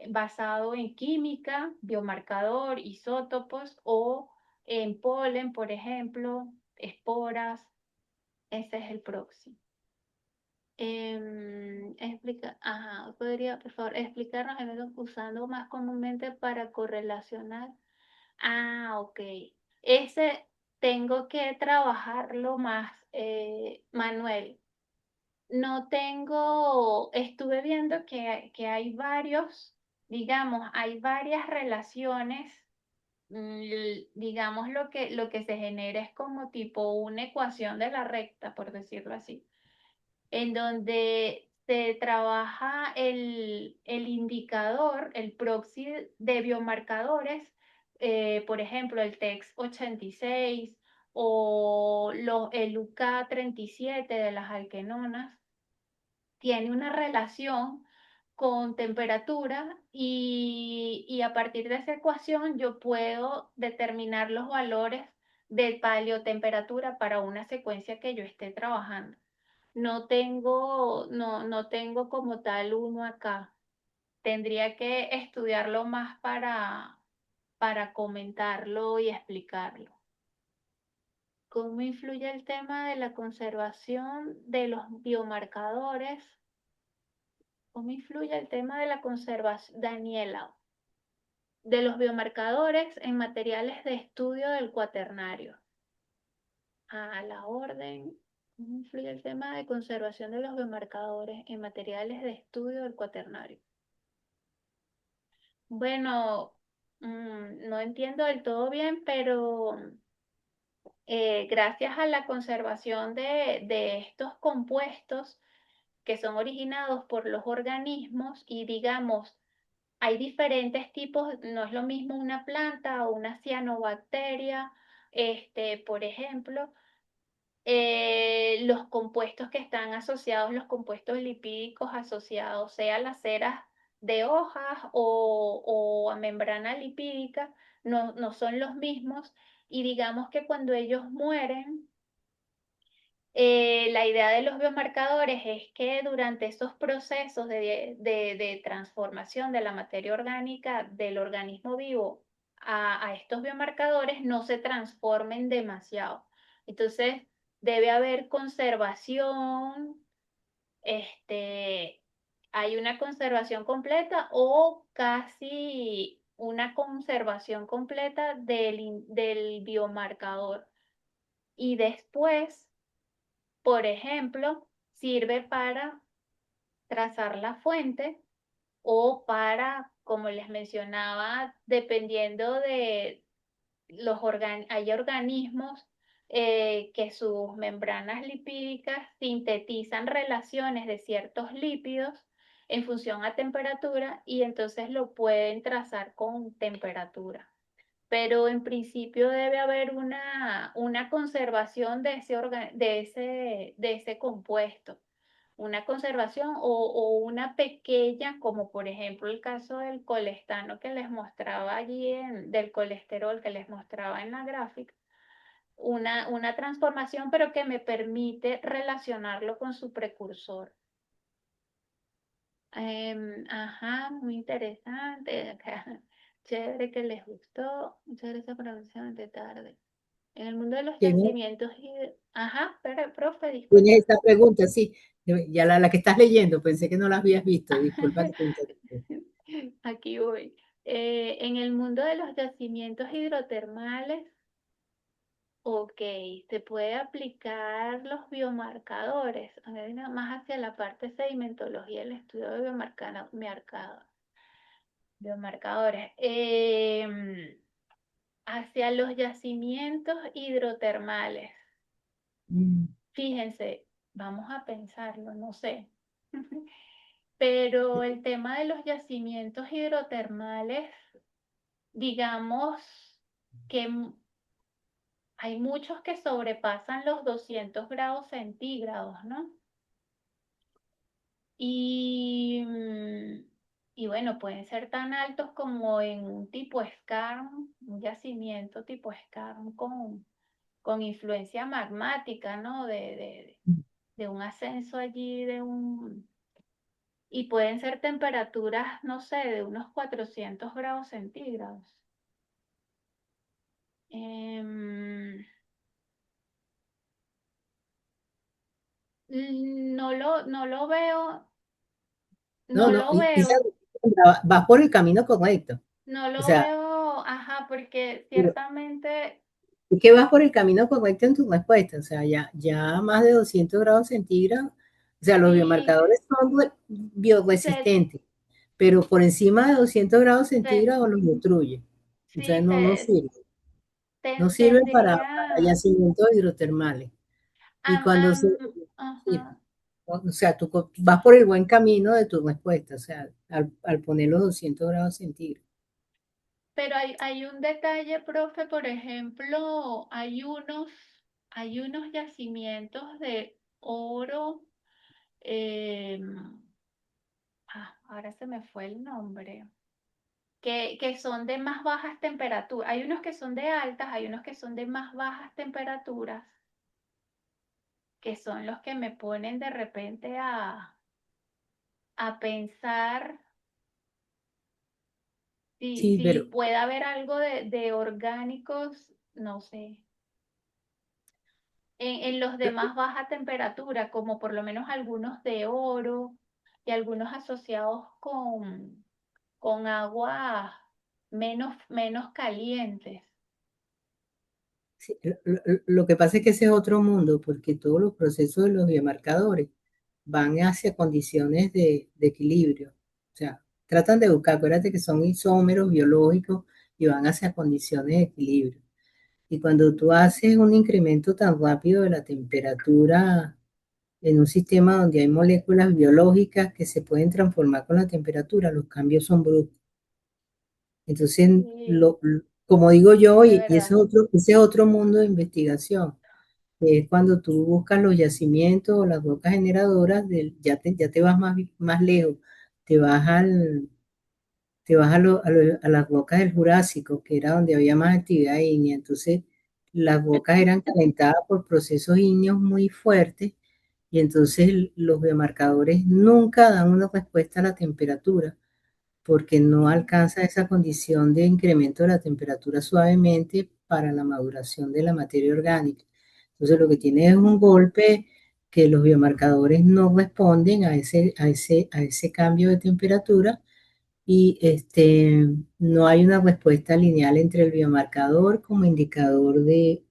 S2: basado en química, biomarcador, isótopos o en polen, por ejemplo, esporas. Ese es el proxy. ¿Podría, por favor, explicarnos el método usando más comúnmente para correlacionar? Ok. Ese tengo que trabajarlo más, Manuel. No tengo, estuve viendo que hay varios, digamos, hay varias relaciones, digamos, lo que se genera es como tipo una ecuación de la recta, por decirlo así, en donde se trabaja el indicador, el proxy de biomarcadores, por ejemplo, el TEX86 o el UK37 de las alquenonas tiene una relación con temperatura y a partir de esa ecuación yo puedo determinar los valores de paleotemperatura para una secuencia que yo esté trabajando. No tengo como tal uno acá. Tendría que estudiarlo más para comentarlo y explicarlo. ¿Cómo influye el tema de la conservación de los biomarcadores? ¿Cómo influye el tema de la conservación, Daniela, de los biomarcadores en materiales de estudio del cuaternario? A la orden. ¿Cómo influye el tema de conservación de los biomarcadores en materiales de estudio del cuaternario? Bueno, no entiendo del todo bien, pero gracias a la conservación de estos compuestos, que son originados por los organismos y digamos, hay diferentes tipos, no es lo mismo una planta o una cianobacteria, por ejemplo, los compuestos que están asociados, los compuestos lipídicos asociados, sea las ceras de hojas o a membrana lipídica, no son los mismos. Y digamos que cuando ellos mueren, la idea de los biomarcadores es que durante esos procesos de transformación de la materia orgánica del organismo vivo a estos biomarcadores no se transformen demasiado. Entonces, debe haber conservación, hay una conservación completa o casi una conservación completa del biomarcador. Y después, por ejemplo, sirve para trazar la fuente o para, como les mencionaba, dependiendo de hay organismos que sus membranas lipídicas sintetizan relaciones de ciertos lípidos en función a temperatura y entonces lo pueden trazar con temperatura. Pero en principio debe haber una conservación de ese compuesto, una conservación o una pequeña, como por ejemplo el caso del colestano que les mostraba allí, del colesterol que les mostraba en la gráfica, una transformación, pero que me permite relacionarlo con su precursor. Ajá, muy interesante. Chévere que les gustó. Muchas gracias por la atención de tarde. En el mundo de los yacimientos. Ajá, pero, profe, disculpe.
S1: Tienes esta pregunta, sí. Ya la que estás leyendo, pensé que no la habías visto. Disculpa que te interrumpí.
S2: Aquí voy. En el mundo de los yacimientos hidrotermales, ok, se puede aplicar los biomarcadores, más hacia la parte de sedimentología, el estudio de biomarcadores. Hacia los yacimientos hidrotermales. Fíjense, vamos a pensarlo, no sé. Pero el tema de los yacimientos hidrotermales, digamos que hay muchos que sobrepasan los 200 grados centígrados, ¿no? Y bueno, pueden ser tan altos como en un tipo skarn, un yacimiento tipo skarn con influencia magmática, ¿no? De un ascenso allí, y pueden ser temperaturas, no sé, de unos 400 grados centígrados. No lo veo, no lo veo.
S1: Vas por el camino correcto.
S2: No lo
S1: O sea,
S2: veo, ajá, porque ciertamente...
S1: Es que vas por el camino correcto en tu respuesta. O sea, ya más de 200 grados centígrados. O sea, los
S2: Sí,
S1: biomarcadores son bioresistentes, pero por encima de 200 grados centígrados los destruye. Entonces
S2: sí,
S1: no sirve. No sirven para
S2: tendría...
S1: yacimientos hidrotermales. Y cuando sí,
S2: Ajá.
S1: o sea, tú vas por el buen camino de tu respuesta, o sea, al poner los 200 grados centígrados.
S2: Pero hay un detalle, profe, por ejemplo, hay unos yacimientos de oro, ahora se me fue el nombre, que son de más bajas temperaturas. Hay unos que son de altas, hay unos que son de más bajas temperaturas, que son los que me ponen de repente a pensar
S1: Sí,
S2: si
S1: pero
S2: puede haber algo de orgánicos, no sé. En los de más baja temperatura, como por lo menos algunos de oro y algunos asociados con aguas menos calientes.
S1: sí, lo que pasa es que ese es otro mundo, porque todos los procesos de los biomarcadores van hacia condiciones de equilibrio. O sea, tratan de buscar, acuérdate que son isómeros biológicos y van hacia condiciones de equilibrio. Y cuando tú haces un incremento tan rápido de la temperatura en un sistema donde hay moléculas biológicas que se pueden transformar con la temperatura, los cambios son bruscos. Entonces,
S2: Sí,
S1: como digo yo,
S2: de
S1: y
S2: verdad.
S1: ese es otro mundo de investigación, que es cuando tú buscas los yacimientos o las rocas generadoras, ya te vas más lejos, te vas te vas a las rocas del Jurásico, que era donde había más actividad ígnea. Entonces, las rocas eran calentadas por procesos ígneos muy fuertes y entonces los biomarcadores nunca dan una respuesta a la temperatura porque no alcanza esa condición de incremento de la temperatura suavemente para la maduración de la materia orgánica. Entonces, lo que tiene es un golpe que los biomarcadores no responden a ese cambio de temperatura y no hay una respuesta lineal entre el biomarcador como indicador de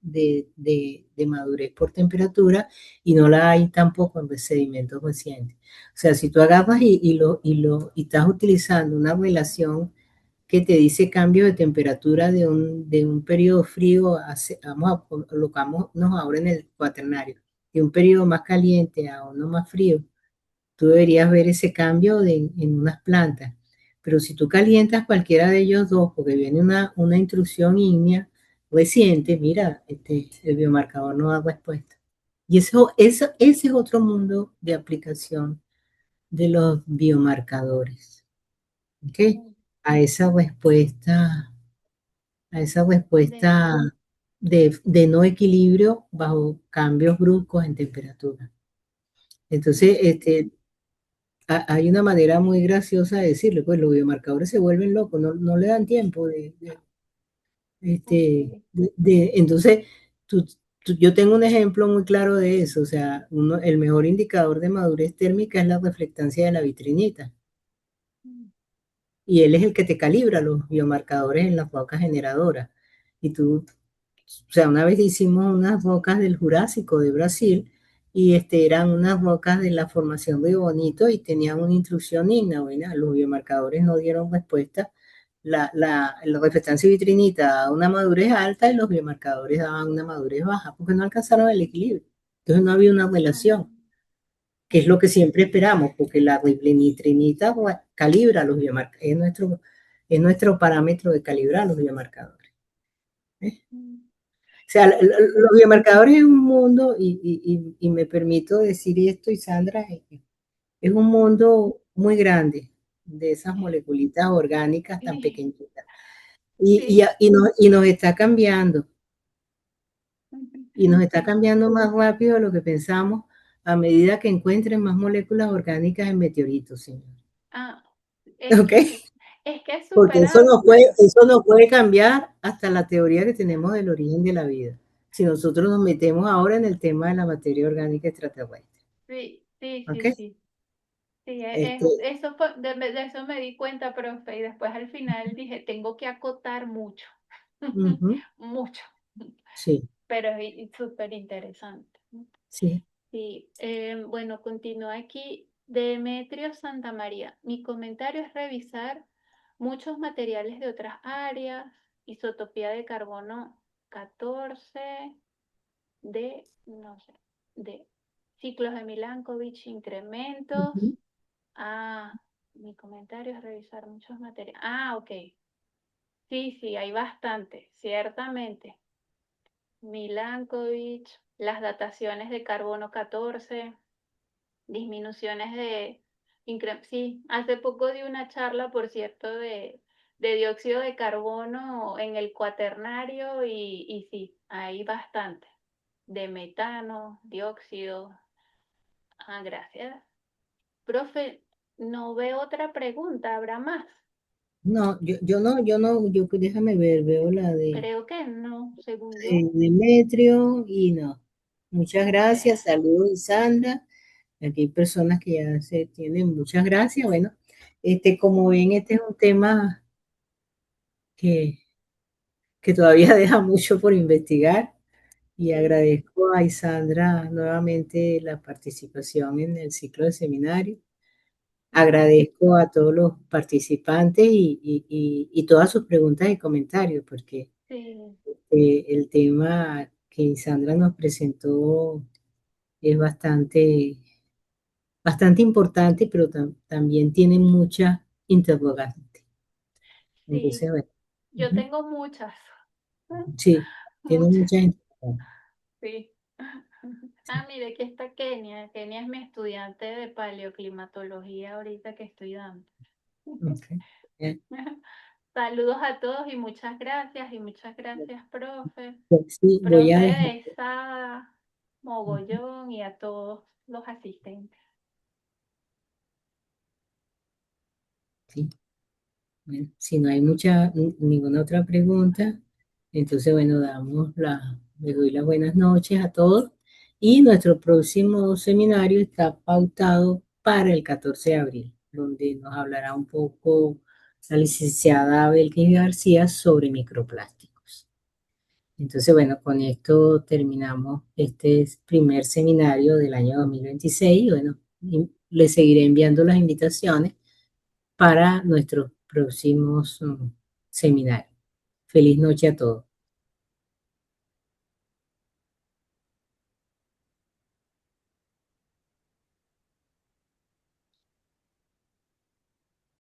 S1: madurez por temperatura y no la hay tampoco en sedimentos recientes. O sea, si tú agarras y estás utilizando una relación que te dice cambio de temperatura de un periodo frío, colocámonos ahora en el cuaternario, de un periodo más caliente a uno más frío, tú deberías ver ese cambio en unas plantas. Pero si tú calientas cualquiera de ellos dos, porque viene una intrusión ígnea reciente, mira, el biomarcador no da respuesta. Y ese es otro mundo de aplicación de los biomarcadores, ¿ok?
S2: Mm,
S1: A esa respuesta, a esa
S2: de-
S1: respuesta de no equilibrio bajo cambios bruscos en temperatura. Entonces,
S2: mm,
S1: hay una manera muy graciosa de decirlo, pues los biomarcadores se vuelven locos, no le dan tiempo
S2: ok.
S1: entonces, yo tengo un ejemplo muy claro de eso, o sea, el mejor indicador de madurez térmica es la reflectancia de la vitrinita,
S2: Mm,
S1: y él es el que te calibra los biomarcadores en las rocas generadoras. Y o sea, una vez hicimos unas rocas del Jurásico de Brasil y eran unas rocas de la formación de Bonito y tenían una intrusión ígnea. Bueno, los biomarcadores no dieron respuesta. La reflectancia vitrinita daba una madurez alta y los biomarcadores daban una madurez baja porque no alcanzaron el equilibrio. Entonces no había una relación,
S2: mm,
S1: que es lo que
S2: ok.
S1: siempre esperamos, porque la riblenitrinita calibra los biomarcadores, es nuestro parámetro de calibrar los biomarcadores. ¿Eh?
S2: Mm,
S1: O sea,
S2: ok.
S1: los biomarcadores es un mundo, y me permito decir esto, y Sandra, es un mundo muy grande de esas moleculitas orgánicas tan
S2: Sí,
S1: pequeñitas. Y, y,
S2: sí.
S1: y nos está cambiando, y nos está cambiando más rápido de lo que pensamos a medida que encuentren más moléculas orgánicas en meteoritos, señor.
S2: Ah, es
S1: ¿Ok?
S2: que, es que es
S1: Porque
S2: súper amplio.
S1: eso no puede cambiar hasta la teoría que tenemos del origen de la vida. Si nosotros nos metemos ahora en el tema de la materia orgánica extraterrestre.
S2: Sí, sí,
S1: ¿Ok?
S2: sí, sí. Sí,
S1: Este,
S2: eso de eso me di cuenta, profe, y después al final dije, tengo que acotar mucho,
S1: ujú,
S2: mucho,
S1: sí,
S2: pero es súper interesante.
S1: sí.
S2: Sí, bueno, continúa aquí. Demetrio Santa María. Mi comentario es revisar muchos materiales de otras áreas, isotopía de carbono 14 no sé, de ciclos de Milankovitch, incrementos.
S1: Ujú,
S2: Ah, mi comentario es revisar muchos materiales. Ah, ok. Sí, sí, hay bastante, ciertamente. Milankovitch, las dataciones de carbono 14, disminuciones sí, hace poco di una charla, por cierto, de dióxido de carbono en el cuaternario y sí, hay bastante. De metano, dióxido. Ah, gracias. Profe, no veo otra pregunta, ¿habrá más?
S1: no, yo no, déjame ver, veo la
S2: Creo que no, según
S1: de
S2: yo.
S1: Demetrio y no. Muchas
S2: Ok.
S1: gracias, saludos, Sandra. Aquí hay personas que ya se tienen, muchas gracias. Bueno, como ven, este es un tema que, que todavía deja mucho por investigar y
S2: Sí,
S1: agradezco a Isandra nuevamente la participación en el ciclo de seminario. Agradezco a todos los participantes y todas sus preguntas y comentarios, porque
S2: sí,
S1: el tema que Isandra nos presentó es bastante bastante importante, pero también tiene muchas interrogantes.
S2: Sí,
S1: Entonces, bueno,
S2: yo
S1: ujú,
S2: tengo muchas,
S1: sí, tiene
S2: muchas,
S1: muchas interrogantes.
S2: sí.
S1: Sí,
S2: Mire, aquí está Kenia. Kenia es mi estudiante de paleoclimatología ahorita que estoy dando.
S1: ok. Eh,
S2: Saludos a todos y muchas gracias, profe.
S1: pues sí, voy a dejar.
S2: Profe Esa, Mogollón y a todos los asistentes.
S1: Sí. Bueno, si no hay ninguna otra pregunta, entonces, bueno, les doy las buenas noches a todos y nuestro próximo seminario está pautado para el 14 de abril, donde nos hablará un poco la licenciada Belkis García sobre microplásticos. Entonces, bueno, con esto terminamos este primer seminario del año 2026. Bueno, y les seguiré enviando las invitaciones para nuestros próximos seminarios. Feliz noche a todos.